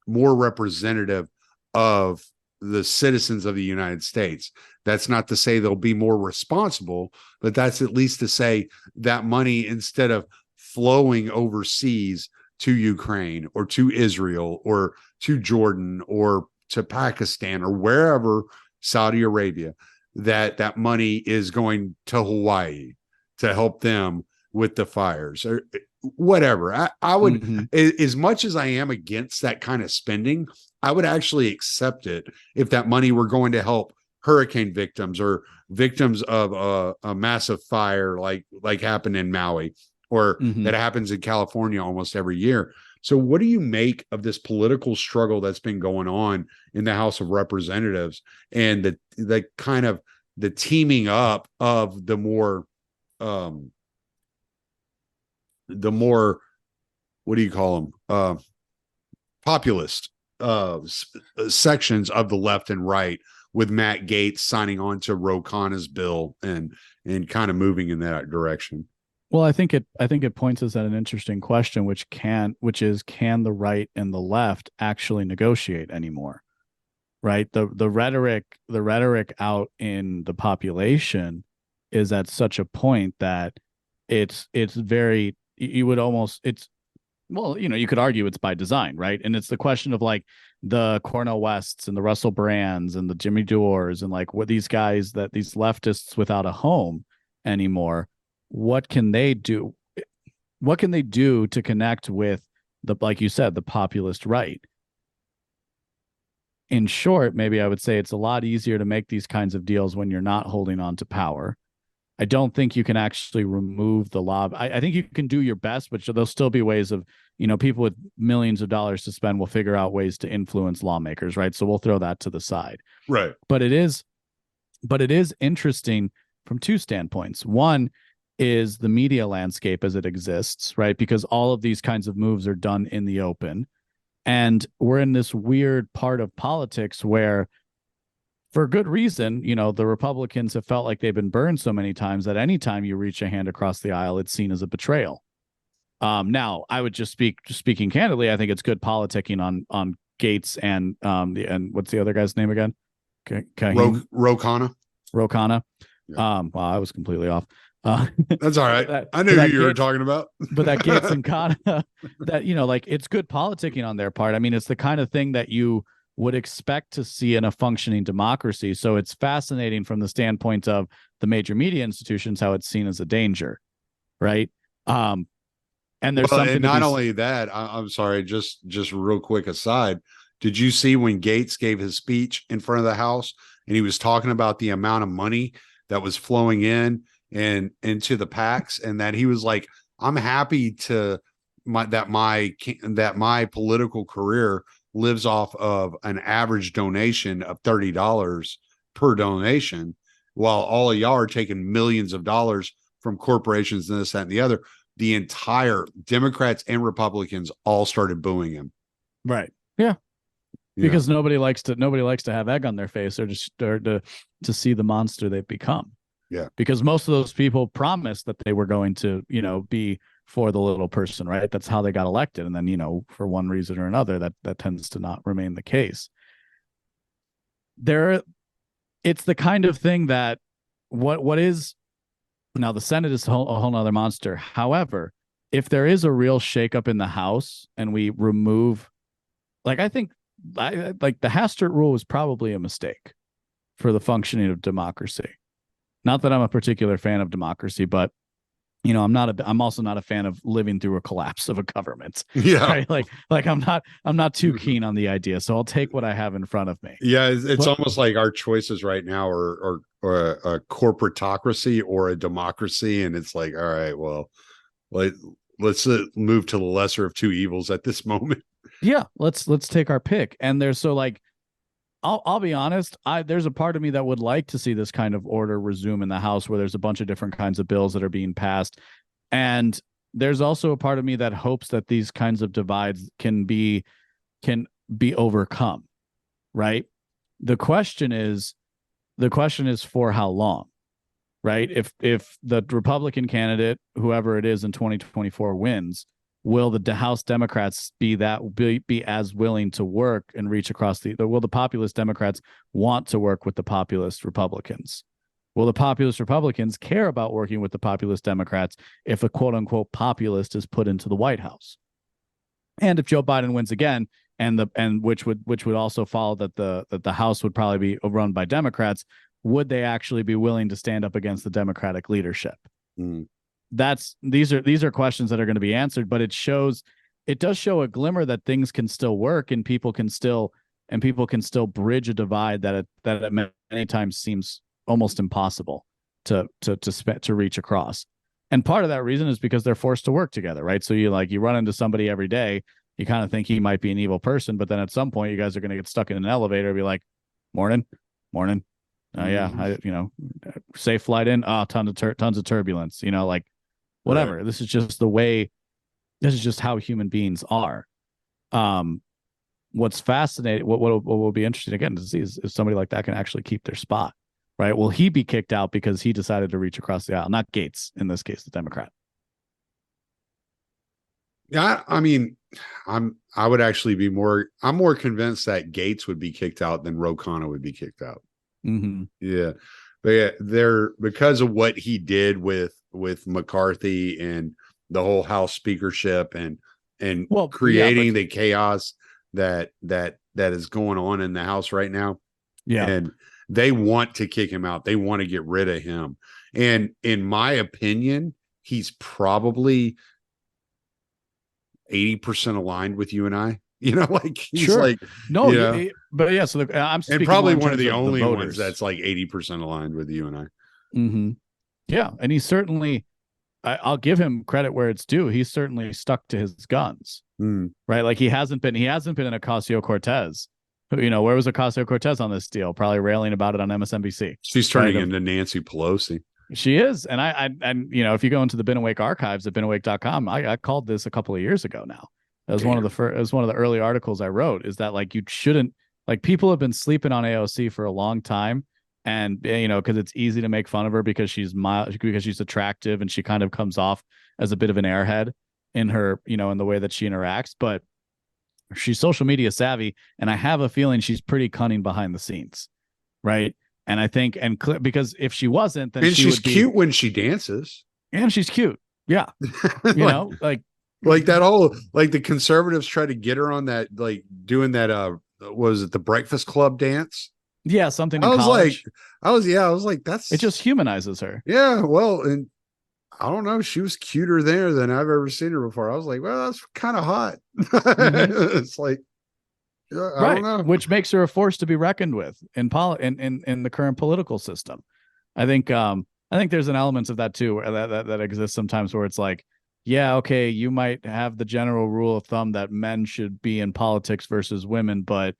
more representative of the citizens of the United States. That's not to say they'll be more responsible, but that's at least to say that money, instead of flowing overseas to Ukraine or to Israel or to Jordan or to Pakistan or wherever, Saudi Arabia, that money is going to Hawaii to help them with the fires or whatever. I would, as much as I am against that kind of spending, I would actually accept it if that money were going to help hurricane victims or victims of a massive fire like happened in Maui, or that happens in California almost every year. So what do you make of this political struggle that's been going on in the House of Representatives, and the kind of the teaming up of the more what do you call them, populist sections of the left and right, with Matt Gaetz signing on to Ro Khanna's bill and kind of moving in that direction? Well, I think it points us at an interesting question, which is can the right and the left actually negotiate anymore? Right? The rhetoric out in the population is at such a point that it's very, you would almost, it's, well, you could argue it's by design, right? And it's the question of like the Cornel Wests and the Russell Brands and the Jimmy Dores and like what these guys, that these leftists without a home anymore, what can they do? What can they do to connect with like you said, the populist right? In short, maybe I would say it's a lot easier to make these kinds of deals when you're not holding on to power. I don't think you can actually remove the lob. I think you can do your best, but there'll still be ways of, people with millions of dollars to spend will figure out ways to influence lawmakers, right? So we'll throw that to the side. Right. But it is interesting from two standpoints. One is the media landscape as it exists, right? Because all of these kinds of moves are done in the open. And we're in this weird part of politics where, for good reason, the Republicans have felt like they've been burned so many times that anytime you reach a hand across the aisle, it's seen as a betrayal. Now, I would speaking candidly, I think it's good politicking on Gaetz and what's the other guy's name again? Ro Khanna. Ro Khanna. Yeah. Wow, I was completely off. That's all right. that, I knew but who that you were Gates, talking about. but that Gates and Khan, that, you know, like it's good politicking on their part. I mean, it's the kind of thing that you would expect to see in a functioning democracy. So it's fascinating from the standpoint of the major media institutions, how it's seen as a danger, right? And there's Well, and something to not be only that, I'm sorry, just real quick aside. Did you see when Gates gave his speech in front of the House and he was talking about the amount of money that was flowing in and into the PACs, and that he was like, "I'm happy to that my political career lives off of an average donation of $30 per donation, while all of y'all are taking millions of dollars from corporations and this, that, and the other." The entire Democrats and Republicans all started booing him. right. Yeah. You Because know? nobody likes to have egg on their face, or to see the monster they've become. Yeah. Because most of those people promised that they were going to, you know, be for the little person, right? That's how they got elected. And then, you know, for one reason or another, that tends to not remain the case. It's the kind of thing that what is now, the Senate is a whole nother monster. However, if there is a real shakeup in the House and we remove, like, I think like the Hastert rule was probably a mistake for the functioning of democracy. Not that I'm a particular fan of democracy, but, you know, I'm also not a fan of living through a collapse of a government. Yeah. Right? Like I'm not too keen on the idea. So I'll take what I have in front of me. Yeah. It's But, almost like our choices right now are a corporatocracy or a democracy. And it's like, all right, well, let's move to the lesser of two evils at this moment. yeah, let's take our pick. And there's so like, I'll be honest, there's a part of me that would like to see this kind of order resume in the House, where there's a bunch of different kinds of bills that are being passed. And there's also a part of me that hopes that these kinds of divides can be overcome, right? The question is for how long, right? If the Republican candidate, whoever it is in 2024, wins, will the House Democrats be as willing to work and reach across will the populist Democrats want to work with the populist Republicans? Will the populist Republicans care about working with the populist Democrats if a quote unquote populist is put into the White House? And if Joe Biden wins again, and which would also follow that the House would probably be run by Democrats, would they actually be willing to stand up against the Democratic leadership? Mm. These are questions that are going to be answered, but it does show a glimmer that things can still work, and people can still bridge a divide that at many times seems almost impossible to reach across. And part of that reason is because they're forced to work together, right? So you run into somebody every day, you kind of think he might be an evil person, but then at some point you guys are going to get stuck in an elevator and be like, morning. Yeah, safe flight in. Tons of turbulence, like whatever. Right. This is just how human beings are. What's fascinating, what will be interesting again to see is if somebody like that can actually keep their spot, right? Will he be kicked out because he decided to reach across the aisle? Not Gates, in this case, the Democrat. Yeah, I mean, I'm more convinced that Gates would be kicked out than Ro Khanna would be kicked out. Mm-hmm. Yeah. But yeah, because of what he did with McCarthy and the whole House speakership and creating the chaos that is going on in the House right now. Yeah. And they want to kick him out. They want to get rid of him. And in my opinion, he's probably 80% aligned with you and I. He's sure. like, no, but yeah. So I'm and probably one of the only ones that's like 80% aligned with you and I. Mm-hmm. Yeah, and he certainly, I'll give him credit where it's due. He's certainly stuck to his guns, right? Like he hasn't been in Ocasio-Cortez. Where was Ocasio-Cortez on this deal? Probably railing about it on MSNBC. She's turning into Nancy Pelosi. She is, and if you go into the Been Awake archives at BeenAwake.com, I called this a couple of years ago now. It was one of the early articles I wrote, is that like you shouldn't, like, people have been sleeping on AOC for a long time, and because it's easy to make fun of her because she's attractive and she kind of comes off as a bit of an airhead in her in the way that she interacts, but she's social media savvy, and I have a feeling she's pretty cunning behind the scenes, right? And I think, because if she wasn't, then And she she's would be, cute when she dances. and she's cute. Yeah. Like that whole, like the conservatives try to get her on that, like doing that, was it the Breakfast Club dance? Yeah. Something I in was college. I was like, that's, It just humanizes her. yeah, well, and I don't know, she was cuter there than I've ever seen her before. I was like, well, that's kind of hot. It's like, I don't know. Which makes her a force to be reckoned with in the current political system. I think there's an element of that too, that exists sometimes, where it's like, yeah, okay, you might have the general rule of thumb that men should be in politics versus women, but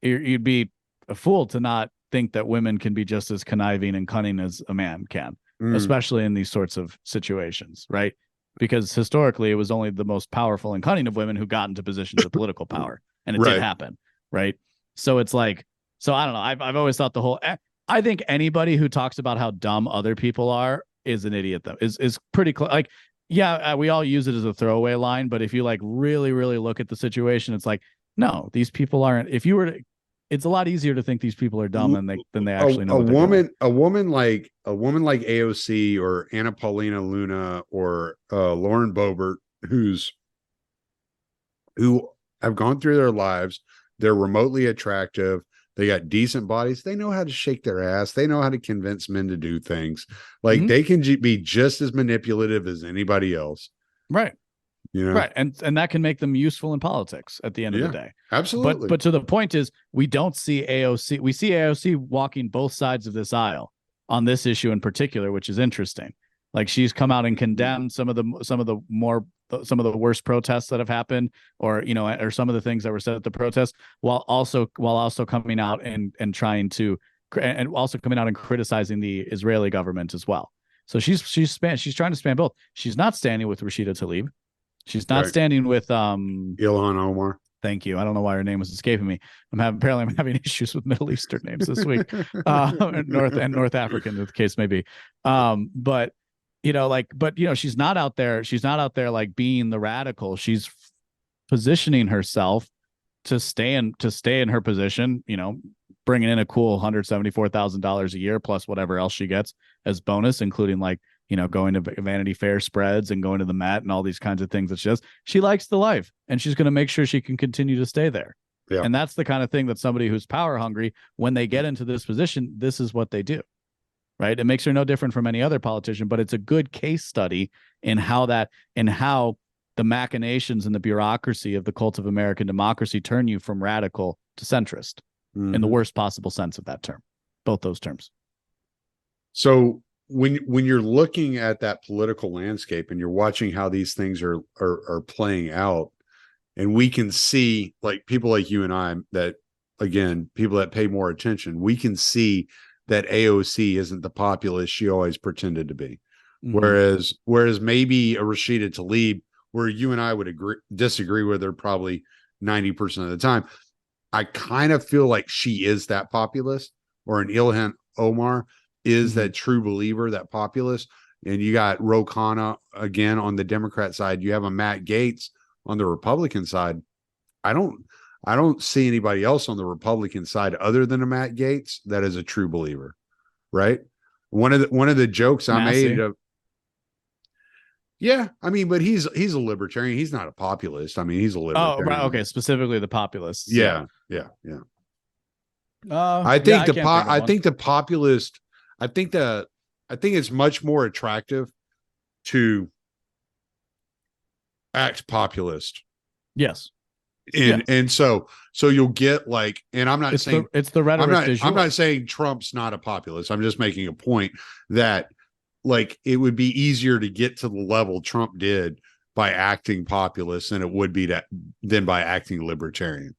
you'd be a fool to not think that women can be just as conniving and cunning as a man can, especially in these sorts of situations, right? Because historically, it was only the most powerful and cunning of women who got into positions of political power, and it did happen, right? So it's like, so I don't know. I've always thought I think anybody who talks about how dumb other people are is an idiot, though. Is pretty close. Like, yeah, we all use it as a throwaway line, but if you like really, really look at the situation, it's like, no, these people aren't. If you were to, it's a lot easier to think these people are dumb than they actually know. A woman like AOC or Anna Paulina Luna or Lauren Boebert, who have gone through their lives, they're remotely attractive, they got decent bodies, they know how to shake their ass, they know how to convince men to do things. Like they can be just as manipulative as anybody else, right? You know, right, and that can make them useful in politics at the end of the day. Absolutely. But to the point is, we don't see AOC. We see AOC walking both sides of this aisle on this issue in particular, which is interesting. Like, she's come out and condemned some of the worst protests that have happened, or or some of the things that were said at the protest, while also coming out and trying to, and also coming out and criticizing the Israeli government as well. So she's trying to span both. She's not standing with Rashida Tlaib. She's not standing with Ilhan Omar. Thank you. I don't know why her name was escaping me. I'm having issues with Middle Eastern names this week, North African, the case may be. But she's not out there. She's not out there like being the radical. She's positioning herself to stay in her position. Bringing in a cool $174,000 a year plus whatever else she gets as bonus, including like, going to Vanity Fair spreads and going to the Met and all these kinds of things that she does. She likes the life, and she's going to make sure she can continue to stay there. Yeah. And that's the kind of thing that somebody who's power hungry, when they get into this position, this is what they do, right? It makes her no different from any other politician, but it's a good case study in how the machinations and the bureaucracy of the cult of American democracy turn you from radical to centrist in the worst possible sense of that term, both those terms. So when you're looking at that political landscape and you're watching how these things are playing out, and we can see, like, people like you and I, that, again, people that pay more attention, we can see that AOC isn't the populist she always pretended to be. Whereas maybe a Rashida Tlaib, where you and I would disagree with her probably 90% of the time, I kind of feel like she is that populist, or an Ilhan Omar is that true believer, that populist. And you got Ro Khanna again on the Democrat side. You have a Matt Gaetz on the Republican side. I don't see anybody else on the Republican side other than a Matt Gaetz that is a true believer, right? One of the jokes I made of, yeah, I mean, but he's a libertarian. He's not a populist. I mean, he's a libertarian. Oh, right, okay, specifically the populists. Yeah. I think the populist. I think it's much more attractive to act populist. Yes. And so you'll get like, and I'm not saying it's the rhetoric. I'm not saying Trump's not a populist. I'm just making a point that, like, it would be easier to get to the level Trump did by acting populist than it would be than by acting libertarian.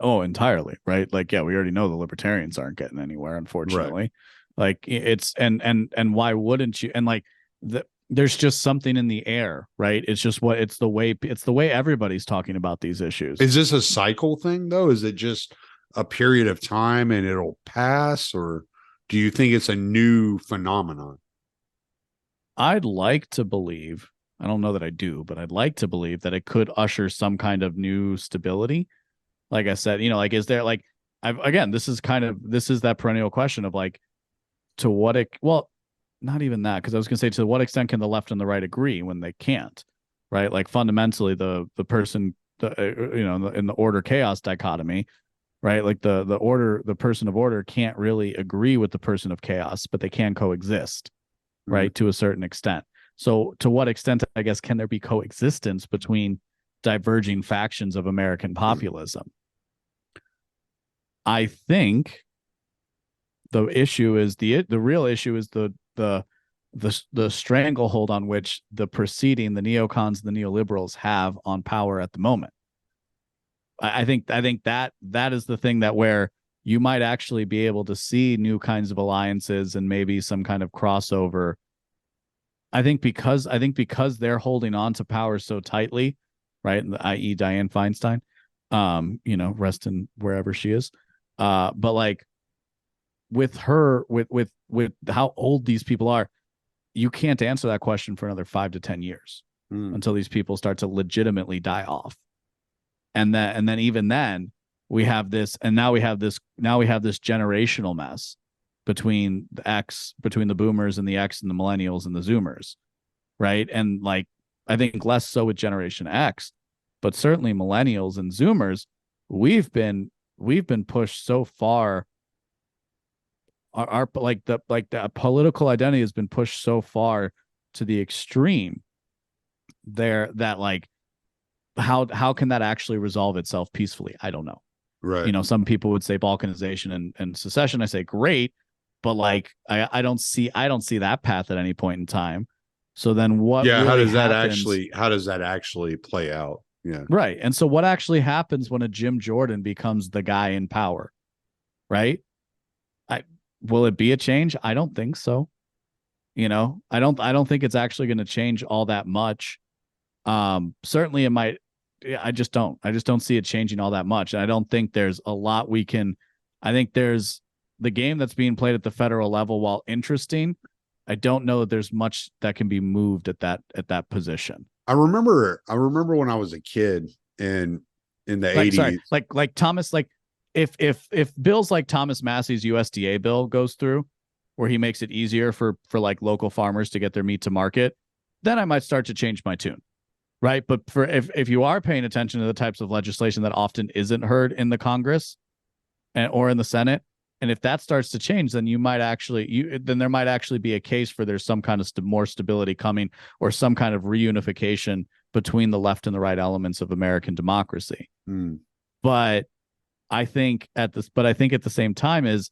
Oh, entirely. Right. Like, yeah, we already know the libertarians aren't getting anywhere, unfortunately. Right. Like, it's and why wouldn't you? And like, there's just something in the air, right? It's the way everybody's talking about these issues. Is this a cycle thing though? Is it just a period of time and it'll pass, or do you think it's a new phenomenon? I'd like to believe, I don't know that I do, but I'd like to believe that it could usher some kind of new stability. Like I said, like, is there, like, this is that perennial question of like, to what well, not even that, because I was going to say, to what extent can the left and the right agree when they can't, right? Like fundamentally, the person, in the order chaos dichotomy, right? Like the person of order can't really agree with the person of chaos, but they can coexist, right? To a certain extent. So to what extent, I guess, can there be coexistence between diverging factions of American populism? I think the issue is the real issue is the stranglehold on which the neocons and the neoliberals have on power at the moment. I think that is the thing that where you might actually be able to see new kinds of alliances and maybe some kind of crossover. I think because they're holding on to power so tightly, right? I.e. Dianne Feinstein, rest in wherever she is. But like with her, with how old these people are, you can't answer that question for another 5 to 10 years until these people start to legitimately die off. And then even then we have this, and now we have this generational mess between the boomers and the X and the millennials and the Zoomers. Right. And like, I think less so with Generation X, but certainly millennials and Zoomers, we've been pushed so far. Our the political identity has been pushed so far to the extreme there that like, how can that actually resolve itself peacefully? I don't know. Right. Some people would say balkanization and secession. I say great, but like I don't see that path at any point in time. So then what? Yeah. Really how does that actually play out? Yeah. Right. And so what actually happens when a Jim Jordan becomes the guy in power? Right. Will it be a change? I don't think so. I don't think it's actually going to change all that much. Certainly it might. I just don't see it changing all that much. And I don't think there's a lot I think there's the game that's being played at the federal level, while interesting, I don't know that there's much that can be moved at that position. I remember when I was a kid in the 80s. Like Thomas, like if bills like Thomas Massey's USDA bill goes through, where he makes it easier for like local farmers to get their meat to market, then I might start to change my tune. Right. But for if you are paying attention to the types of legislation that often isn't heard in the Congress or in the Senate, and if that starts to change, then there might actually be a case for there's some kind of more stability coming, or some kind of reunification between the left and the right elements of American democracy. But I think at the same time is,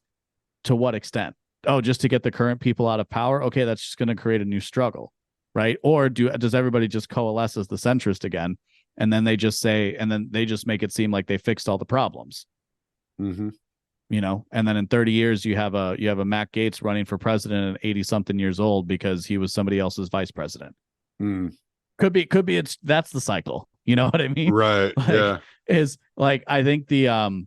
to what extent? Oh, just to get the current people out of power? Okay, that's just going to create a new struggle. Right. Or does everybody just coalesce as the centrist again? And then they just make it seem like they fixed all the problems. And then in 30 years, you have a Matt Gaetz running for president at 80 something years old because he was somebody else's vice president. Could be that's the cycle. You know what I mean? Right. Yeah. Is like, I think I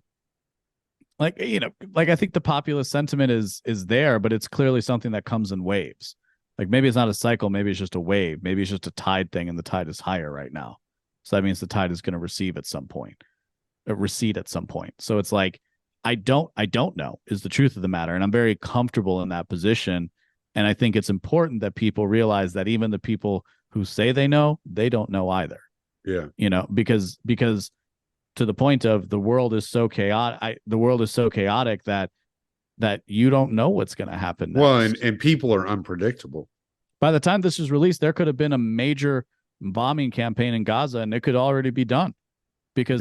think the populist sentiment is there, but it's clearly something that comes in waves. Like maybe it's not a cycle, maybe it's just a wave, maybe it's just a tide thing, and the tide is higher right now. So that means the tide is going to recede at some point. So it's like, I don't know is the truth of the matter. And I'm very comfortable in that position. And I think it's important that people realize that even the people who say they know, they don't know either. Yeah. Because to the point of the world is so chaotic, that you don't know what's going to happen next. Well, and people are unpredictable. By the time this is released, there could have been a major bombing campaign in Gaza, and it could already be done because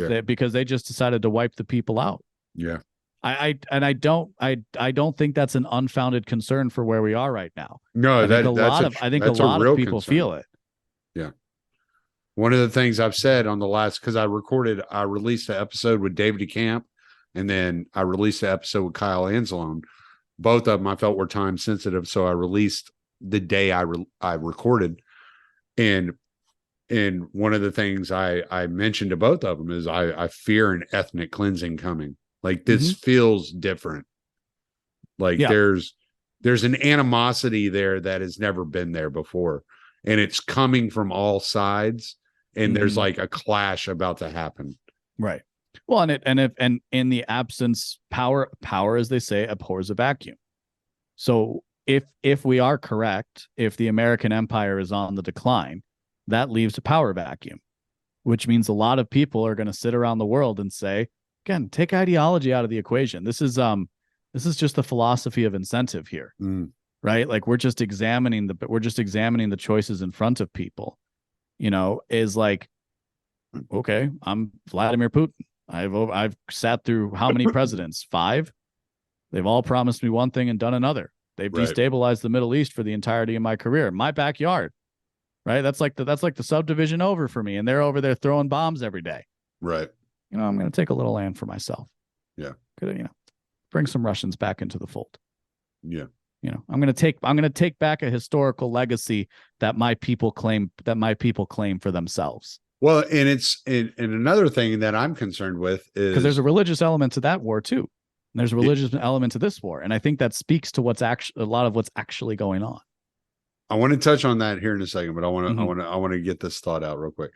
they just decided to wipe the people out. Yeah. I don't think that's an unfounded concern for where we are right now. No, I think a lot of people concern. feel it. Yeah. One of the things I've said on the last, because I released an episode with David DeCamp, and then I released an episode with Kyle Anzalone. Both of them I felt were time sensitive, so I released the day I recorded. And one of the things I mentioned to both of them is I fear an ethnic cleansing coming. Like this feels different. Like there's an animosity there that has never been there before, and it's coming from all sides. And there's like a clash about to happen. Right. Well, and in the absence, power, as they say, abhors a vacuum. So if we are correct, if the American empire is on the decline, that leaves a power vacuum, which means a lot of people are going to sit around the world and say, again, take ideology out of the equation. This is just the philosophy of incentive here, right? Like we're just examining the choices in front of people. Is like, okay, I'm Vladimir Putin. I've sat through how many presidents? 5. They've all promised me one thing and done another. They've destabilized the Middle East for the entirety of my career. My backyard, right? That's like the subdivision over for me, and they're over there throwing bombs every day. Right. I'm going to take a little land for myself. Yeah. Could bring some Russians back into the fold. Yeah. I'm going to take back a historical legacy that my people claim for themselves. Well, and another thing that I'm concerned with is because there's a religious element to that war too. And there's a religious element to this war. And I think that speaks to a lot of what's actually going on. I want to touch on that here in a second, but I want to get this thought out real quick.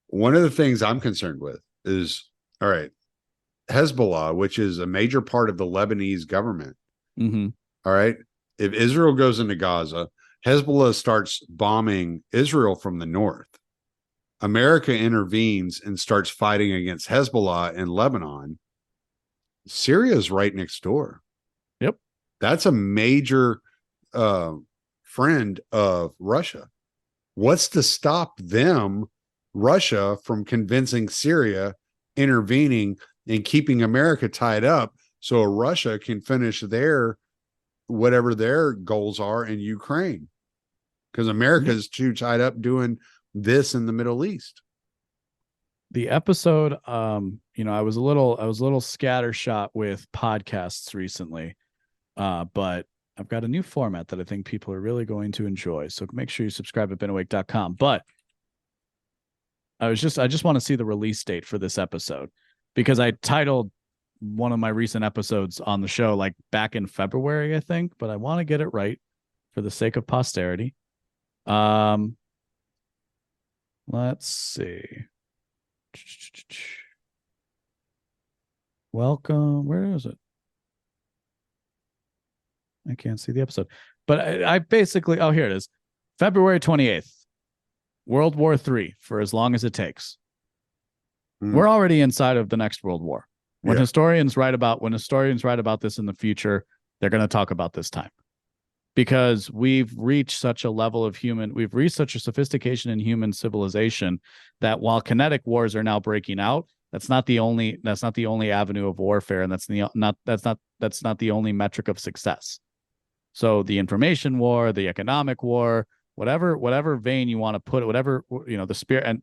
One of the things I'm concerned with is, all right, Hezbollah, which is a major part of the Lebanese government. All right. If Israel goes into Gaza, Hezbollah starts bombing Israel from the north. America intervenes and starts fighting against Hezbollah in Lebanon. Syria is right next door. Yep. That's a major friend of Russia. What's to stop Russia, from convincing Syria, intervening and keeping America tied up so Russia can finish whatever their goals are in Ukraine? Because America is too tied up doing this in the Middle East. The episode, I was a little scattershot with podcasts recently, but I've got a new format that I think people are really going to enjoy. So make sure you subscribe at beenawake.com. But I just want to see the release date for this episode, because I titled one of my recent episodes on the show like back in February, I think, but I want to get it right for the sake of posterity. Let's see. Welcome. Where is it? I can't see the episode, but I basically, here it is. February 28th, World War III, for as long as it takes. We're already inside of the next World War. When historians write about this in the future, they're going to talk about this time, because we've reached such a sophistication in human civilization that while kinetic wars are now breaking out, that's not the only avenue of warfare, and that's not the only metric of success. So the information war, the economic war, whatever vein you want to put it, whatever, the spirit, and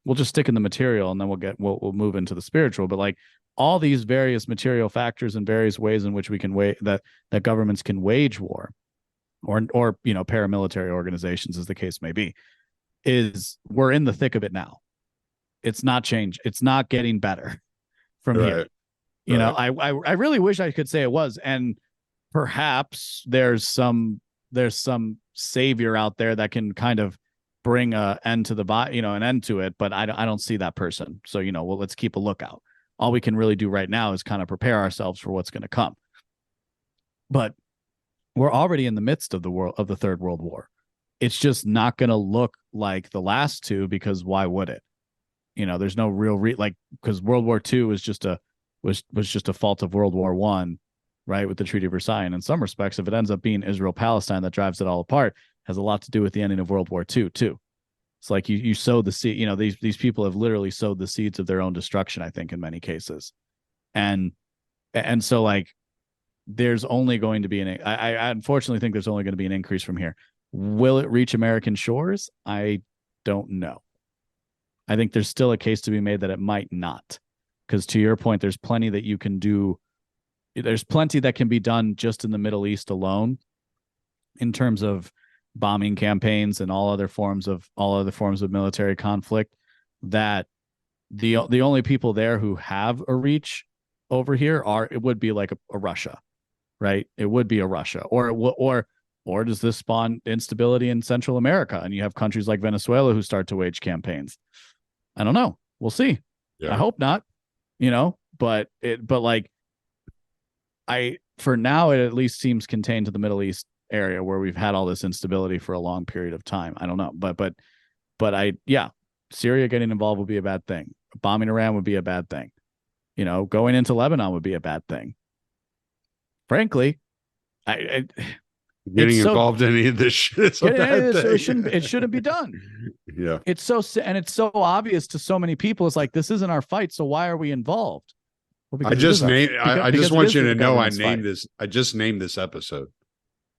we'll just stick in the material, and then we'll move into the spiritual. But like all these various material factors and various ways in which we can that governments can wage war, or paramilitary organizations, as the case may be, we're in the thick of it now. It's not change. It's not getting better from here. I really wish I could say it was, and perhaps there's some savior out there that can kind of bring an end to it, but I don't see that person. So, let's keep a lookout. All we can really do right now is kind of prepare ourselves for what's going to come. But we're already in the midst of the Third World War. It's just not going to look like the last two, because why would it? There's no real because World War II was just a fault of World War I, right, with the Treaty of Versailles. And in some respects, if it ends up being Israel-Palestine that drives it all apart, has a lot to do with the ending of World War II too. It's like you sow the seed. These people have literally sowed the seeds of their own destruction, I think, in many cases. And so like there's only going to be I unfortunately think there's only going to be an increase from here. Will it reach American shores? I don't know. I think there's still a case to be made that it might not, because to your point, there's plenty that you can do. There's plenty that can be done just in the Middle East alone, in terms of bombing campaigns and all other forms of military conflict, that the only people there who have a reach over here would be like a Russia, right? It would be a Russia, or does this spawn instability in Central America, and you have countries like Venezuela who start to wage campaigns? I don't know. We'll see. Yeah. I hope not. but like for now, it at least seems contained to the Middle East area where we've had all this instability for a long period of time. I don't know, but Syria getting involved would be a bad thing. Bombing Iran would be a bad thing. Going into Lebanon would be a bad thing. Frankly, getting involved in any of this shit is a bad thing. It shouldn't be done. Yeah. It's so obvious to so many people. It's like, this isn't our fight, so why are we involved? Well, I just want you to know I just named this episode.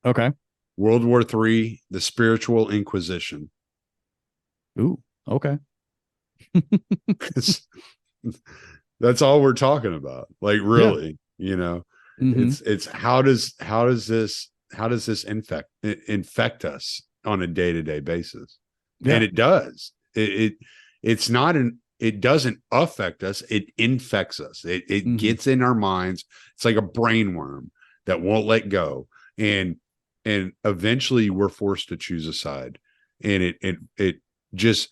Okay. World War III, the Spiritual Inquisition. Ooh, okay. That's all we're talking about. Like, really, it's how does this infect us on a day-to-day basis? Yeah. And it does. It doesn't affect us. It infects us. It gets in our minds. It's like a brain worm that won't let go. And eventually we're forced to choose a side. And it just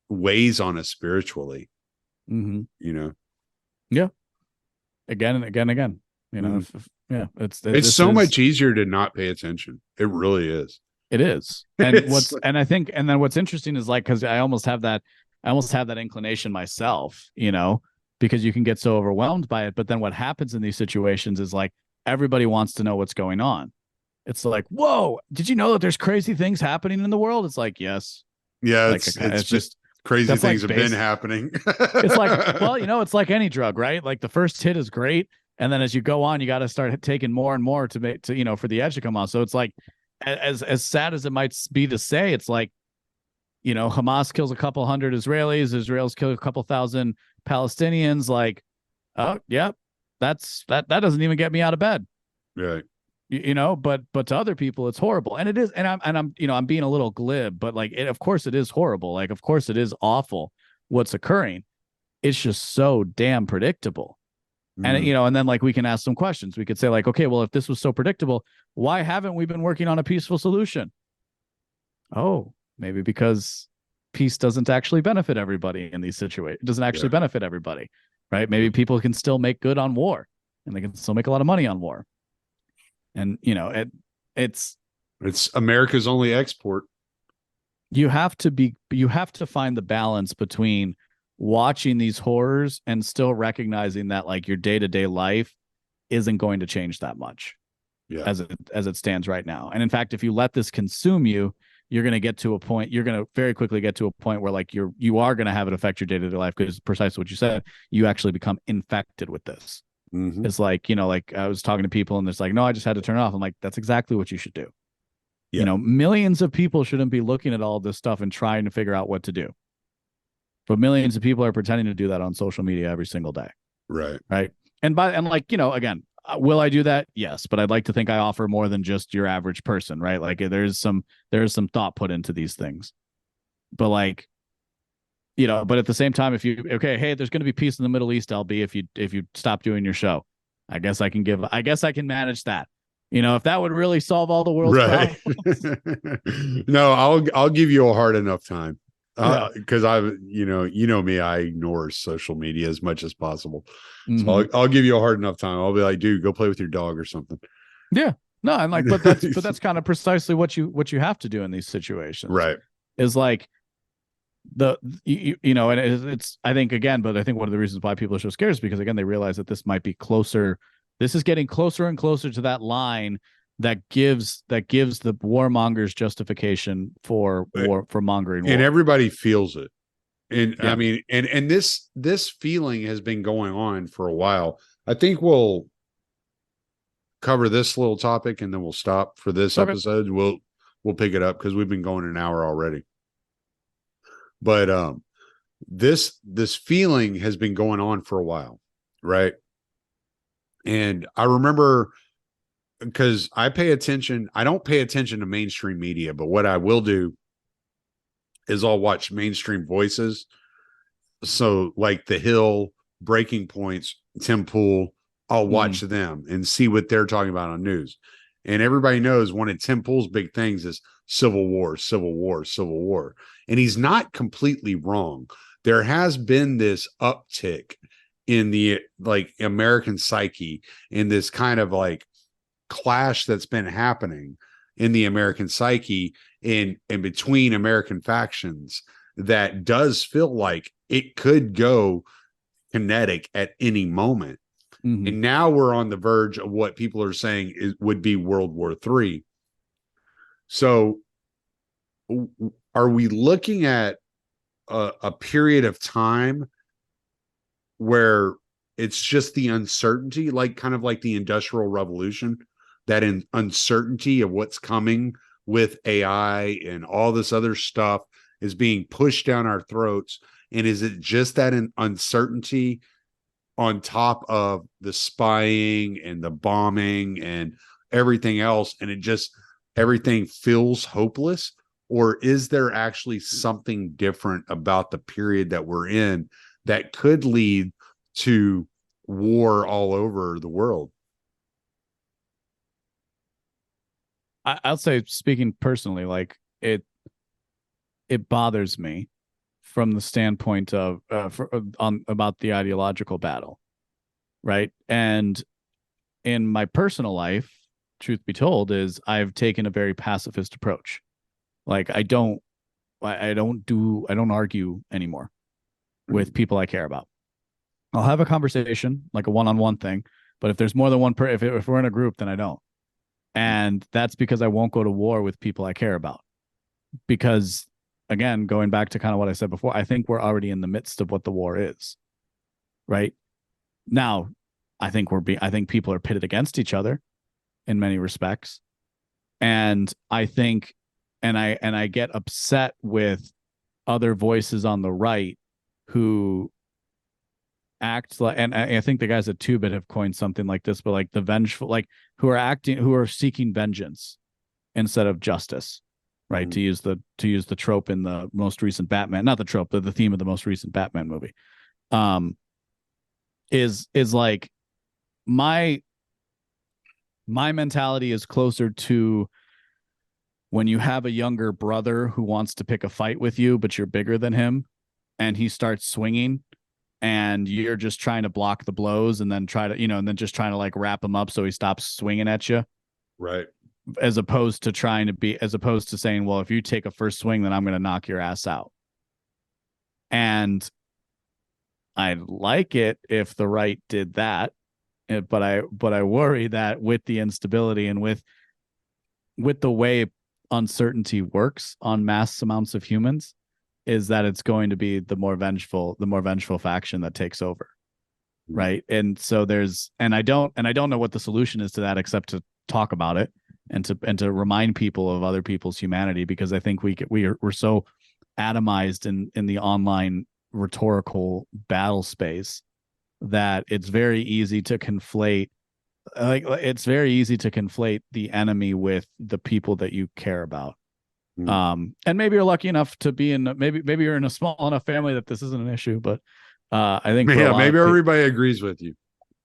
weighs on us spiritually. Yeah. Again and again. It's so much easier to not pay attention. It really is. It is. And what's interesting is, like, because I almost have that inclination myself, because you can get so overwhelmed by it. But then what happens in these situations is, like, everybody wants to know what's going on. It's like, whoa, did you know that there's crazy things happening in the world? It's like, yes. Yeah, like, it's just crazy things have been happening. It's like, well, it's like any drug, right? Like, the first hit is great, and then as you go on, you got to start taking more and more to for the edge to come off. So it's like, as sad as it might be to say, it's like, Hamas kills a couple hundred Israelis, Israel's killed a couple thousand Palestinians. Like, oh yeah, that doesn't even get me out of bed. Right. But to other people, it's horrible. And it is. And I'm being a little glib, but like, of course it is horrible. Like, of course it is awful what's occurring. It's just so damn predictable. And, and then, like, we can ask some questions. We could say, like, okay, well, if this was so predictable, why haven't we been working on a peaceful solution? Oh, maybe because peace doesn't actually benefit everybody in these situations. It doesn't actually benefit everybody, right? Maybe people can still make good on war, and they can still make a lot of money on war. And, it's America's only export. You have to find the balance between watching these horrors and still recognizing that, like, your day-to-day life isn't going to change that much as it stands right now. And in fact, if you let this consume you, you're going to get to a point, you're going to very quickly get to a point where, like, you are going to have it affect your day-to-day life, because precisely what you said, you actually become infected with this. It's like, like, I was talking to people and it's like, no, I just had to turn it off. I'm like, that's exactly what you should do. Yeah. Millions of people shouldn't be looking at all this stuff and trying to figure out what to do. But millions of people are pretending to do that on social media every single day. Right. Right. And again, will I do that? Yes. But I'd like to think I offer more than just your average person, right? Like, there's some thought put into these things. But, like, but at the same time, hey, there's going to be peace in the Middle East, LB, if you stop doing your show, I guess I can manage that. If that would really solve all the world's problems. No, I'll give you a hard enough time. Because me, I ignore social media as much as possible. So I'll give you a hard enough time. I'll be like, dude, go play with your dog or something. Yeah. No, I'm like, but that's kind of precisely what you have to do in these situations. Right. Is like, and it's, I think, again, but I think one of the reasons why people are so scared is because, again, they realize that this might be closer. This is getting closer and closer to that line that gives the warmongers justification for mongering war. And everybody feels it. And I mean, and this feeling has been going on for a while. I think we'll cover this little topic and then we'll stop for this episode. We'll pick it up because we've been going an hour already. But this feeling has been going on for a while, right? And I remember, because I don't pay attention to mainstream media, but what I will do is I'll watch mainstream voices. So, like The Hill, Breaking Points, Tim Pool, I'll watch them and see what they're talking about on news. And everybody knows one of Tim Pool's big things is civil war, civil war, civil war. And he's not completely wrong. there has been this uptick in the like American psyche, in this kind of like clash that's been happening in the American psyche in between American factions, that does feel like it could go kinetic at any moment. Mhm. And now we're on the verge of what people are saying would be World War III. So are we looking at a period of time where it's just the uncertainty, like kind of like the Industrial Revolution, that in uncertainty of what's coming with AI and all this other stuff is being pushed down our throats? And is it just that uncertainty on top of the spying and the bombing and everything else, and it just everything feels hopeless? Or is there actually something different about the period that we're in that could lead to war all over the world? I'll say, speaking personally, like it bothers me from the standpoint of about the ideological battle, right? And in my personal life, truth be told, is I've taken a very pacifist approach. Like I don't argue anymore with people I care about. I'll have a conversation, like a one-on-one thing, but if there's more than one if we're in a group, then I don't. And that's because I won't go to war with people I care about. Because again, going back to kind of what I said before, I think we're already in the midst of what the war is. Right? Now, I think people are pitted against each other in many respects. And I think and I get upset with other voices on the right who act like, and I think the guys at 2-Bit have coined something like this, but like the vengeful, like who are seeking vengeance instead of justice, right? Mm-hmm. To use the trope in the most recent Batman, not the trope, but the theme of the most recent Batman movie, is like my mentality is closer to when you have a younger brother who wants to pick a fight with you, but you're bigger than him, and he starts swinging, and you're just trying to block the blows, and then just trying to like wrap him up so he stops swinging at you. Right. As opposed to saying, well, if you take a first swing, then I'm going to knock your ass out. And I'd like it if the right did that, but I worry that with the instability and with the way uncertainty works on mass amounts of humans, is that it's going to be the more vengeful faction that takes over. Right. And so I don't know what the solution is to that, except to talk about it and to remind people of other people's humanity, because I think we're so atomized in the online rhetorical battle space that it's very easy to conflate the enemy with the people that you care about. And maybe you're lucky enough to be maybe you're in a small enough family that this isn't an issue, but I think maybe everybody agrees with you.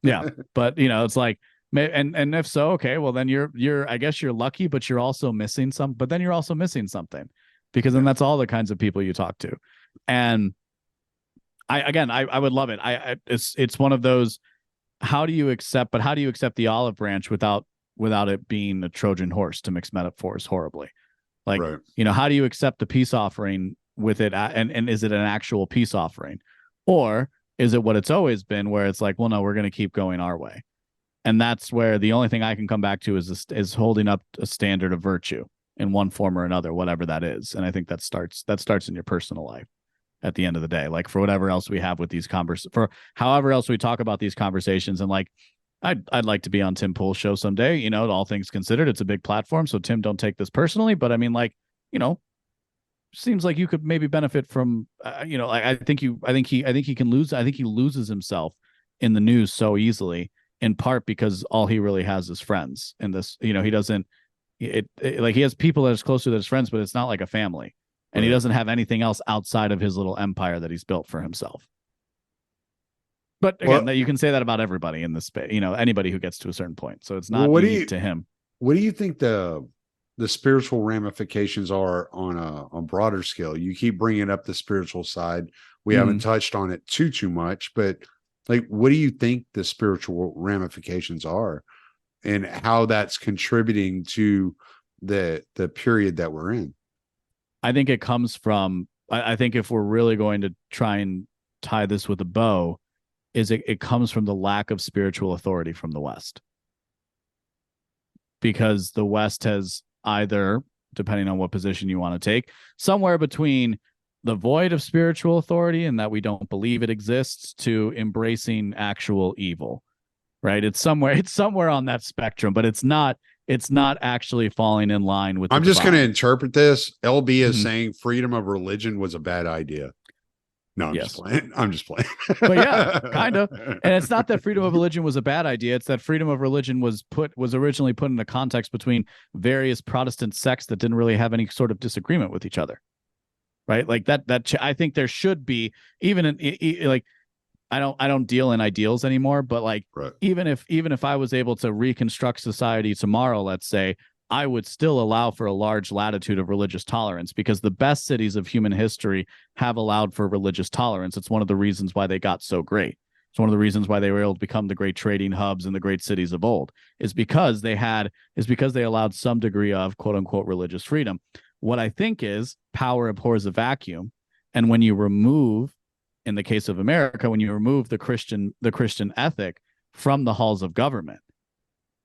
Yeah, but it's like, and if so, okay, well then you're I guess you're lucky, but you're also missing something, because then that's all the kinds of people you talk to. And I would love it. It's one of those, how do you accept the olive branch without it being a Trojan horse, to mix metaphors horribly? Like, right. How do you accept the peace offering with it? And is it an actual peace offering? Or is it what it's always been, where it's like, well, no, we're going to keep going our way? And that's where the only thing I can come back to is holding up a standard of virtue in one form or another, whatever that is. And I think that starts in your personal life at the end of the day. Like, for whatever else we have with these for however else we talk about these conversations. And like, I'd like to be on Tim Pool's show someday, all things considered. It's a big platform, so Tim, don't take this personally, but I mean, like, seems like you could maybe benefit from, I think he can lose. I think he loses himself in the news so easily, in part because all he really has is friends. And this, he doesn't, like, he has people that is closer to his friends, but it's not like a family. And he doesn't have anything else outside of his little empire that he's built for himself. But again, you can say that about everybody in this space, anybody who gets to a certain point. So it's not unique to him. What do you think the spiritual ramifications are on a broader scale? You keep bringing up the spiritual side. We haven't touched on it too much, but like, what do you think the spiritual ramifications are and how that's contributing to the period that we're in? I think it comes from, I think if we're really going to try and tie this with a bow, it comes from the lack of spiritual authority from the West. Because the West has either, depending on what position you want to take, somewhere between the void of spiritual authority and that we don't believe it exists to embracing actual evil, right? It's somewhere on that spectrum, but it's not actually falling in line with. I'm just going to interpret this. LB is Mhm. saying freedom of religion was a bad idea. No, I'm just playing. I'm just playing. But yeah, kind of. And it's not that freedom of religion was a bad idea. It's that freedom of religion was originally put in a context between various Protestant sects that didn't really have any sort of disagreement with each other. Right? Like that I think there should be, even in like, I don't deal in ideals anymore, but like, Right. even if I was able to reconstruct society tomorrow, let's say, I would still allow for a large latitude of religious tolerance, because the best cities of human history have allowed for religious tolerance. It's one of the reasons why they got so great. It's one of the reasons why they were able to become the great trading hubs and the great cities of old, is because they allowed some degree of quote unquote religious freedom. What I think is power abhors a vacuum. And when you remove, in the case of America, when you remove the Christian ethic from the halls of government,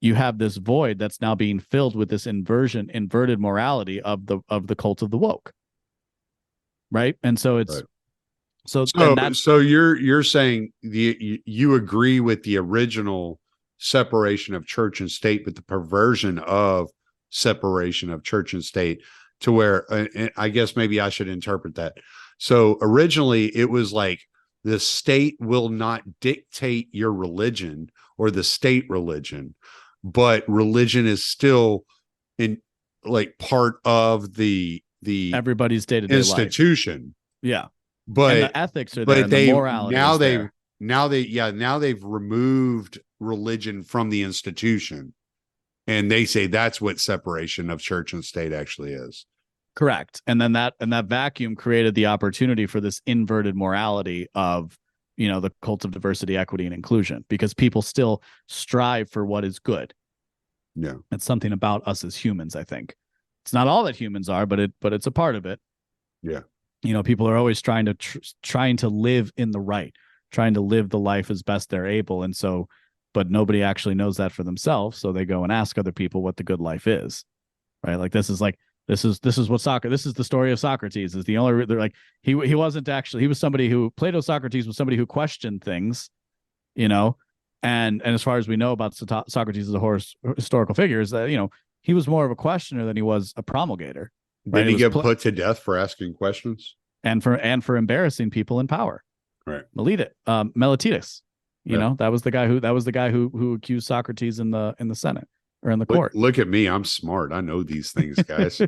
you have this void that's now being filled with this inverted morality of the cult of the woke. Right. And so it's right. So you're saying you agree with the original separation of church and state, but the perversion of separation of church and state to where, I guess maybe I should interpret that. So originally it was like the state will not dictate your religion or the state religion, but religion is still in like part of the everybody's day-to-day institution. Life. Yeah. But and the ethics are there, and the morality now they've removed religion from the institution. And they say that's what separation of church and state actually is. Correct. And then that vacuum created the opportunity for this inverted morality of, the cult of diversity, equity, and inclusion, because people still strive for what is good. Yeah. It's something about us as humans, I think. It's not all that humans are, but it's a part of it. Yeah. People are always trying to live in the right, trying to live the life as best they're able. And so, but nobody actually knows that for themselves. So they go and ask other people what the good life is. Right. Like this is the story of Socrates. Is the only, they're like, he wasn't actually, he was somebody who, Socrates was somebody who questioned things, and as far as we know about Socrates as a historical figure, is that, he was more of a questioner than he was a promulgator. Right? Did he get put to death for asking questions? And for embarrassing people in power. Right. Meletidas, that was the guy who accused Socrates in the Senate or in the court. Look at me. I'm smart. I know these things, guys.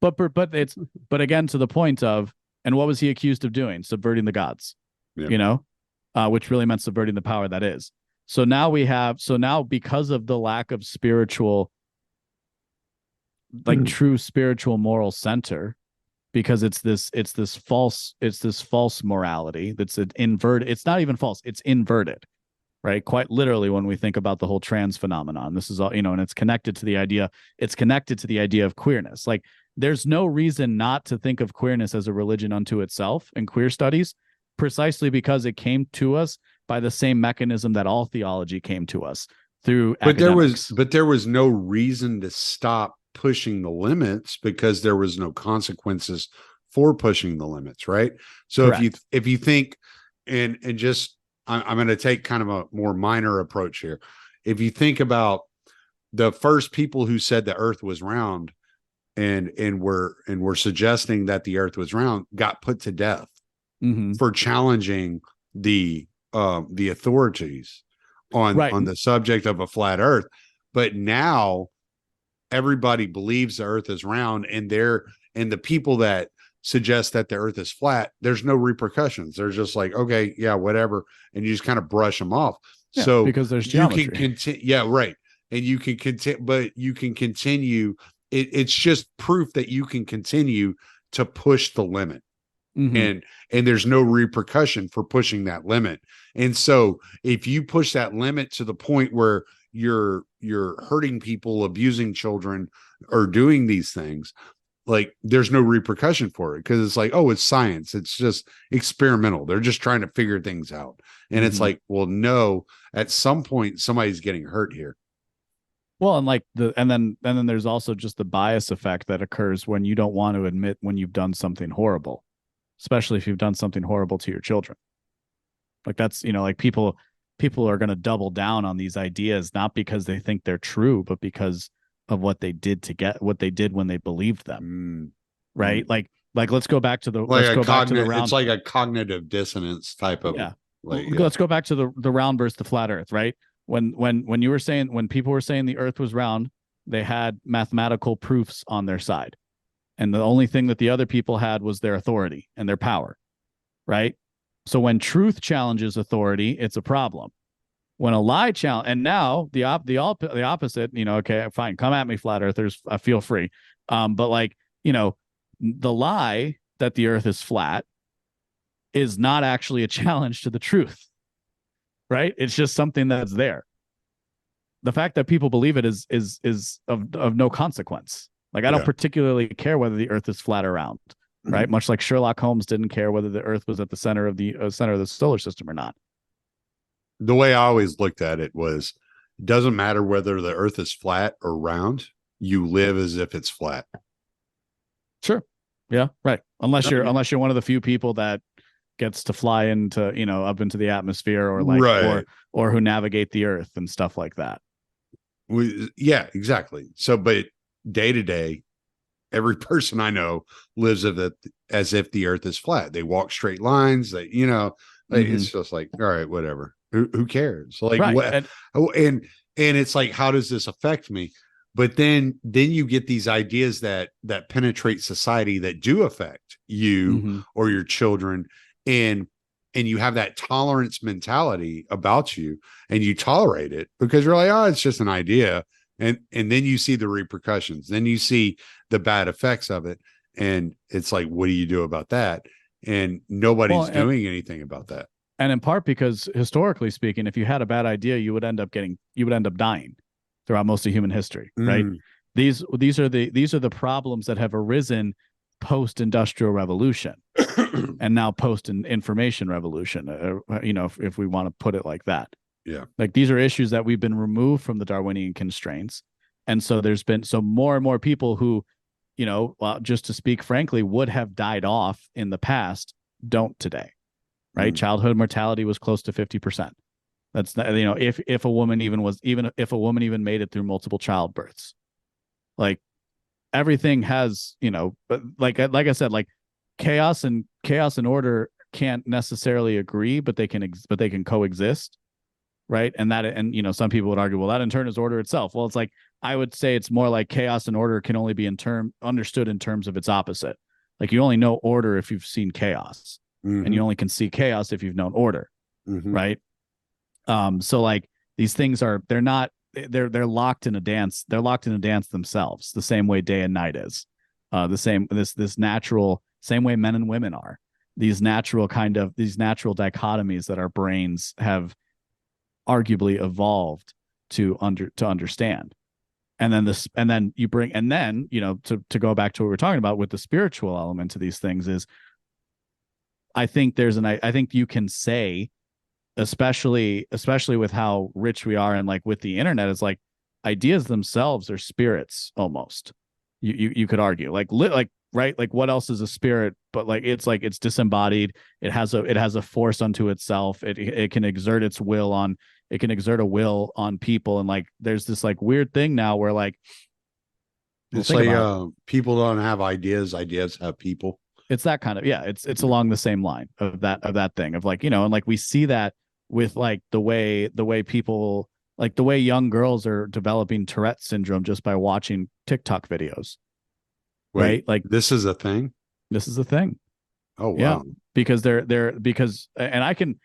but again, to the point of, and what was he accused of doing? Subverting the gods, which really meant subverting the power that is. So now because of the lack of spiritual, like true spiritual moral center, because it's this false morality that's an inverted. It's not even false. It's inverted. Right. Quite literally, when we think about the whole trans phenomenon, this is all, and it's connected to the idea of queerness. Like, there's no reason not to think of queerness as a religion unto itself in queer studies, precisely because it came to us by the same mechanism that all theology came to us through. But there was no reason to stop pushing the limits, because there was no consequences for pushing the limits. Right. So correct. if you think, and just, I'm going to take kind of a more minor approach here. If you think about the first people who said the earth was round and were suggesting that the earth was round, got put to death for challenging the authorities on the subject of a flat earth. But now everybody believes the earth is round, and the people that suggest that the earth is flat, there's no repercussions. They're just like, okay, yeah, whatever. And you just kind of brush them off. Yeah, so because there's geometry. You can continue. Yeah, right. And you can continue, but you can continue. It's just proof that you can continue to push the limit. and there's no repercussion for pushing that limit. And so if you push that limit to the point where you're hurting people, abusing children, or doing these things, like there's no repercussion for it, because it's like, oh, it's science, it's just experimental, they're just trying to figure things out. And it's like, well, no, at some point somebody's getting hurt here. Well, and like and then there's also just the bias effect that occurs when you don't want to admit when you've done something horrible, especially if you've done something horrible to your children. Like that's, like people are going to double down on these ideas, not because they think they're true, but because of what they did when they believed them. Right. Like let's go back to the round. It's like a cognitive dissonance type of, let's go back to the round versus the flat earth. Right. When people were saying the earth was round, they had mathematical proofs on their side. And the only thing that the other people had was their authority and their power. Right. So when truth challenges authority, it's a problem. When a lie challenge, and now the opposite, okay, fine, come at me, flat earthers, I feel free. But like, the lie that the earth is flat is not actually a challenge to the truth, right? It's just something that's there. The fact that people believe it is of no consequence. Like, I don't particularly care whether the earth is flat or round, right? Much like Sherlock Holmes didn't care whether the earth was at the center of the solar system or not. The way I always looked at it was, it doesn't matter whether the earth is flat or round, you live as if it's flat. Sure. Yeah, right. Unless you're one of the few people that gets to fly into, up into the atmosphere, or like, or who navigate the earth and stuff like that. Yeah, exactly. So, but day to day, every person I know lives as if the earth is flat. They walk straight lines. It's just like, all right, whatever. Who cares? Like, what? And it's like, how does this affect me? But then you get these ideas that penetrate society that do affect you or your children, and you have that tolerance mentality about you, and you tolerate it because you're like, oh, it's just an idea. And then you see the repercussions, then you see the bad effects of it, and it's like, what do you do about that? And nobody's doing anything about that. And in part because, historically speaking, if you had a bad idea, you would end up dying throughout most of human history, right? These are the problems that have arisen post-industrial revolution and now post-information revolution, if we want to put it like that. Yeah. Like, these are issues that we've been removed from the Darwinian constraints. And so there's been more and more people who, just to speak frankly, would have died off in the past, don't today. Right. Childhood mortality was close to 50%. That's not, if a woman even made it through multiple childbirths, like, everything has, but like I said, like, chaos and order can't necessarily agree, but they can coexist. Right. And some people would argue, well, that in turn is order itself. Well, it's like, I would say it's more like chaos and order can only be understood in terms of its opposite. Like, you only know order if you've seen chaos. And you only can see chaos if you've known order. Right. So like, these things they're locked in a dance. They're locked in a dance themselves, the same way day and night is. This natural, same way men and women are. These natural dichotomies that our brains have arguably evolved to understand. And then to go back to what we're talking about with the spiritual element to these things is, I think you can say, especially with how rich we are, and like with the internet, it's like, ideas themselves are spirits almost. You could argue, right? Like, what else is a spirit? But like, it's disembodied. It has a force unto itself. It can exert its will on. It can exert a will on people. And like, there's this like weird thing now where like, it's like people don't have ideas. Ideas have people. It's that kind of, it's along the same line of that thing of like, and like, we see that with like the way people, like the way young girls are developing Tourette syndrome just by watching TikTok videos. Wait, right? Like, this is a thing. Oh, wow. Yeah, because and I can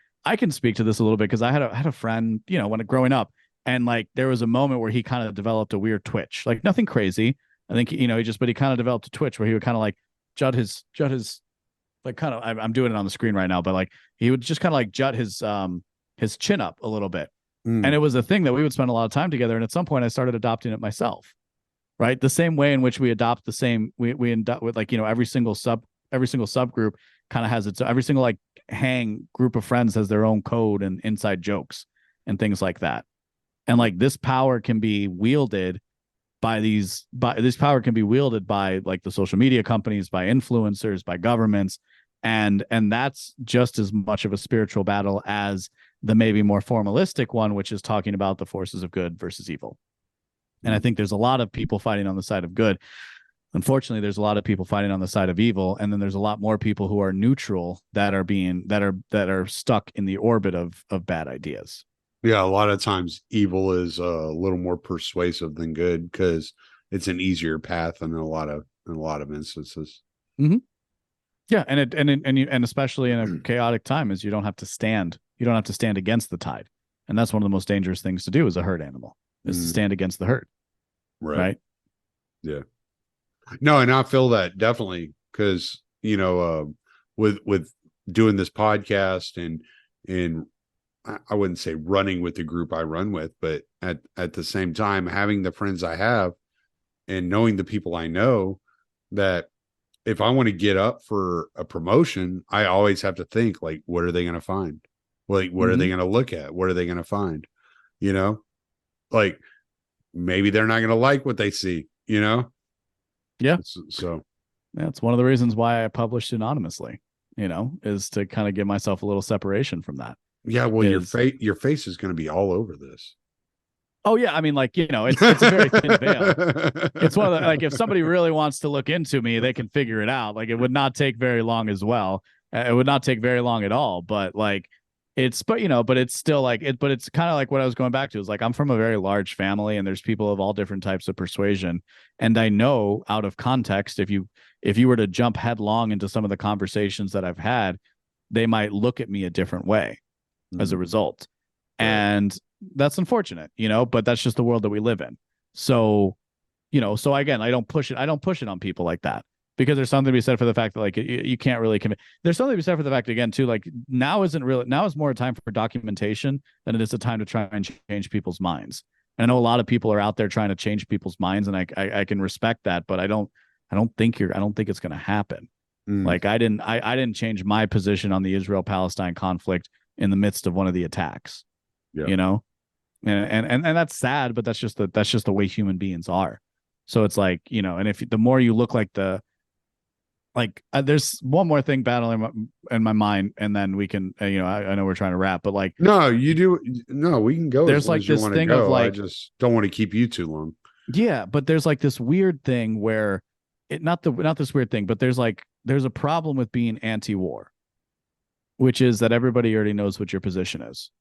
speak to this a little bit, because I had a friend, when growing up, and like, there was a moment where he kind of developed a weird twitch, like nothing crazy. I think, he kind of developed a twitch where he would kind of like jut his like kind of, I'm doing it on the screen right now, but like he would just kind of like jut his chin up a little bit. And it was a thing that we would spend a lot of time together. And at some point I started adopting it myself, right? The same way in which we adopt the same, we end up with, like, you know, every single subgroup kind of has its, every single like hang group of friends has their own code and inside jokes and things like that. And like this power can be wielded by this power can be wielded by like the social media companies, by influencers, by governments. And that's just as much of a spiritual battle as the maybe more formalistic one, which is talking about the forces of good versus evil. And I think there's a lot of people fighting on the side of good. Unfortunately, there's a lot of people fighting on the side of evil, and then there's a lot more people who are neutral that are stuck in the orbit of bad ideas. Yeah, a lot of times evil is a little more persuasive than good because it's an easier path in a lot of instances. Mm-hmm. Yeah, and especially in a chaotic time, is you don't have to stand against the tide, and that's one of the most dangerous things to do as a herd animal, is to stand against the herd. Right? Yeah. No, and I feel that definitely because, you know, with doing this podcast and I wouldn't say running with the group I run with, but at the same time, having the friends I have and knowing the people I know, that if I want to get up for a promotion, I always have to think, like, what are they going to find? Like, what are they going to look at? What are they going to find? You know, like maybe they're not going to like what they see, you know? Yeah. So that's one of the reasons why I published anonymously, you know, is to kind of give myself a little separation from that. Yeah, well, your face is going to be all over this. Oh yeah, I mean, like, you know, it's a very thin veil. It's one of the, like, if somebody really wants to look into me, they can figure it out. Like, it would not take very long as well. It would not take very long at all. But like, but it's still like it. But it's kind of like what I was going back to is like, I'm from a very large family, and there's people of all different types of persuasion. And I know out of context, if you were to jump headlong into some of the conversations that I've had, they might look at me a different way as a result. Right. And that's unfortunate, you know, but that's just the world that we live in. So, you know, so again, I don't push it on people like that, because there's something to be said for the fact that like you can't really commit. There's something to be said for the fact, again, too, like now is more a time for documentation than it is a time to try and change people's minds. And I know a lot of people are out there trying to change people's minds, and I can respect that, but I don't think it's going to happen. Like I didn't change my position on the Israel-Palestine conflict in the midst of one of the attacks, you know, and that's sad, but that's just the way human beings are. So it's like, you know, and if the more you look like there's one more thing battling in my mind, and then we can, you know, I know we're trying to wrap, but like, no, we can go. There's like this thing of like, I just don't want to keep you too long. Yeah, but there's like this weird thing where not this weird thing, but there's a problem with being anti-war, which is that everybody already knows what your position is,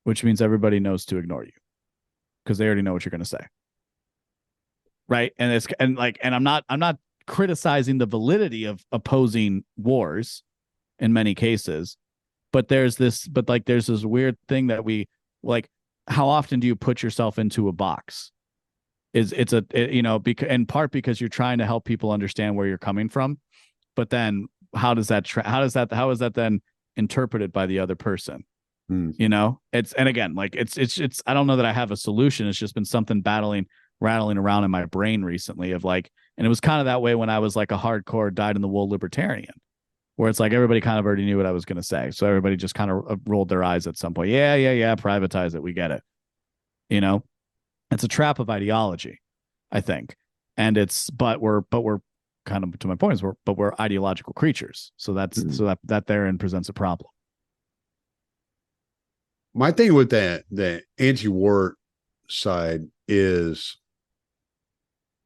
which means everybody knows to ignore you because they already know what you're going to say. Right. And I'm not criticizing the validity of opposing wars in many cases, but there's this weird thing that we like, how often do you put yourself into a box? You know, in part because you're trying to help people understand where you're coming from, but then how is that then interpreted by the other person? You know, and again, like it's I don't know that I have a solution. It's just been something rattling around in my brain recently of like, and it was kind of that way when I was like a hardcore dyed in the wool libertarian, where it's like everybody kind of already knew what I was going to say, so everybody just kind of rolled their eyes at some point. Yeah, privatize it, we get it. You know, it's a trap of ideology, I think, and but we're kind of, to my point, is we're ideological creatures, so that therein presents a problem. My thing with the anti-war side is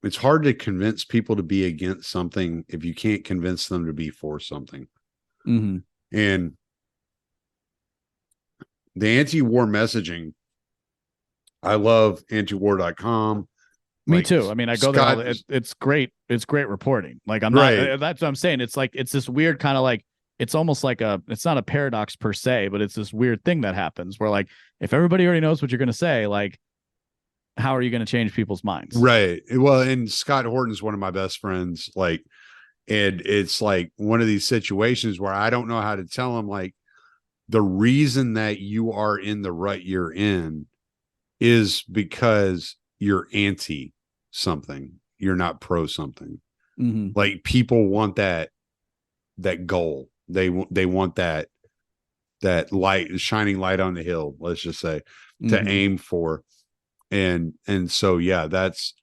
it's hard to convince people to be against something if you can't convince them to be for something. And the anti-war messaging, I love antiwar.com. Me too. I mean, I go there. It's great. It's great reporting. Like I'm not. That's what I'm saying. It's like it's this weird kind of like, it's almost like it's not a paradox per se, but it's this weird thing that happens where like if everybody already knows what you're going to say, like how are you going to change people's minds? Right. Well, and Scott Horton's one of my best friends. Like And it's like one of these situations where I don't know how to tell them, like, the reason that you are in the rut you're in is because you're anti something. You're not pro something. Mm-hmm. Like, people want that goal. They want that light, shining light on the hill, let's just say, to Mm-hmm. aim for. And so, yeah, that's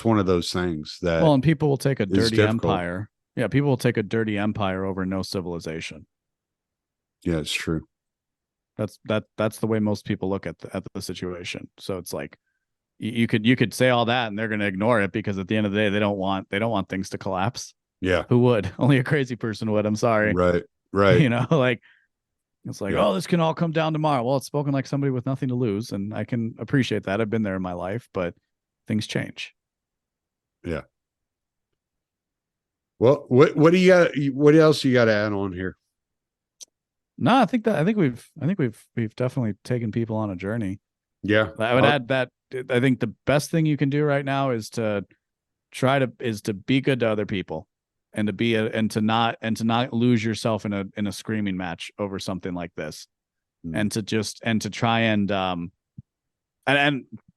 one of those things that, Well, and people will take a is dirty difficult. empire. Yeah, people will take a dirty empire over no civilization. Yeah, it's true. That's the way most people look at the situation. So it's like you could say all that and they're going to ignore it, because at the end of the day they don't want things to collapse. Yeah. Who would? Only a crazy person would. I'm sorry. Right. You know, like, it's like, Yeah. oh, this can all come down tomorrow. Well, it's spoken like somebody with nothing to lose, and I can appreciate that. I've been there in my life, but things change. Yeah. Well, what do you got? What else you got to add on here? No, I think we've definitely taken people on a journey. Yeah. I would add that I think the best thing you can do right now is to be good to other people, and to not lose yourself in a screaming match over something like this. And to try and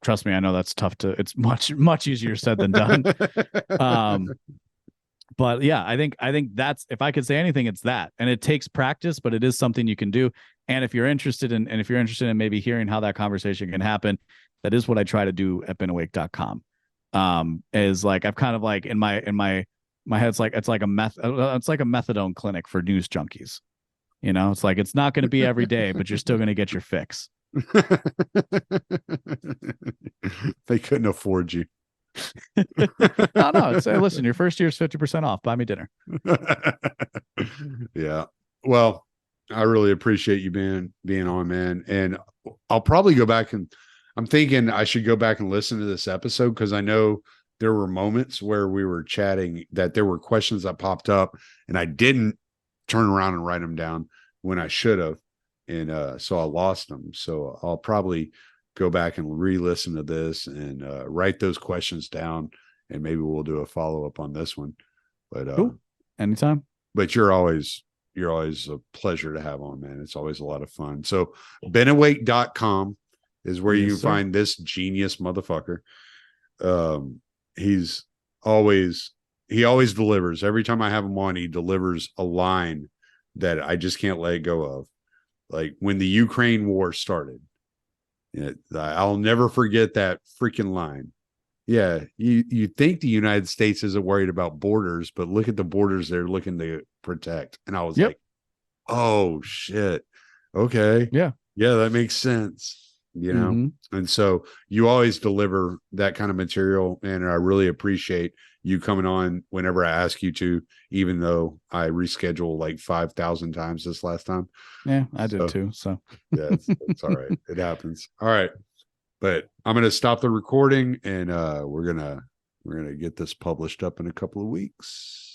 trust me, I know that's tough it's much easier said than done. But yeah, I think that's, if I could say anything, it's that. And it takes practice, but it is something you can do. And if you're interested in maybe hearing how that conversation can happen, that is what I try to do at beenawake.com. Is like, I've kind of like in my head, it's like a methadone clinic for news junkies. You know, it's like, it's not going to be every day, but you're still going to get your fix. They couldn't afford you. No, it's, listen, your first year is 50% off. Buy me dinner. Yeah. Well, I really appreciate you being on, man. And I'll probably go back, and I'm thinking I should go back and listen to this episode, because I know there were moments where we were chatting that there were questions that popped up and I didn't turn around and write them down when I should have. And so I lost them. So I'll probably go back and re-listen to this and write those questions down, and maybe we'll do a follow-up on this one. But cool. Anytime. But you're always a pleasure to have on, man. It's always a lot of fun. So beenawake.com is where you can find this genius motherfucker. He always delivers. Every time I have him on, he delivers a line that I just can't let go of. Like, when the Ukraine war started, I'll never forget that freaking line. Yeah, you think the United States isn't worried about borders, but look at the borders they're looking to protect. And I was like, oh shit. Okay. Yeah, that makes sense. You know? Mm-hmm. And so you always deliver that kind of material, and I really appreciate you coming on whenever I ask you to, even though I reschedule like 5,000 times this last time. Yeah, I did too. So yeah, it's all right. It happens. All right. But I'm going to stop the recording, and we're going to get this published up in a couple of weeks.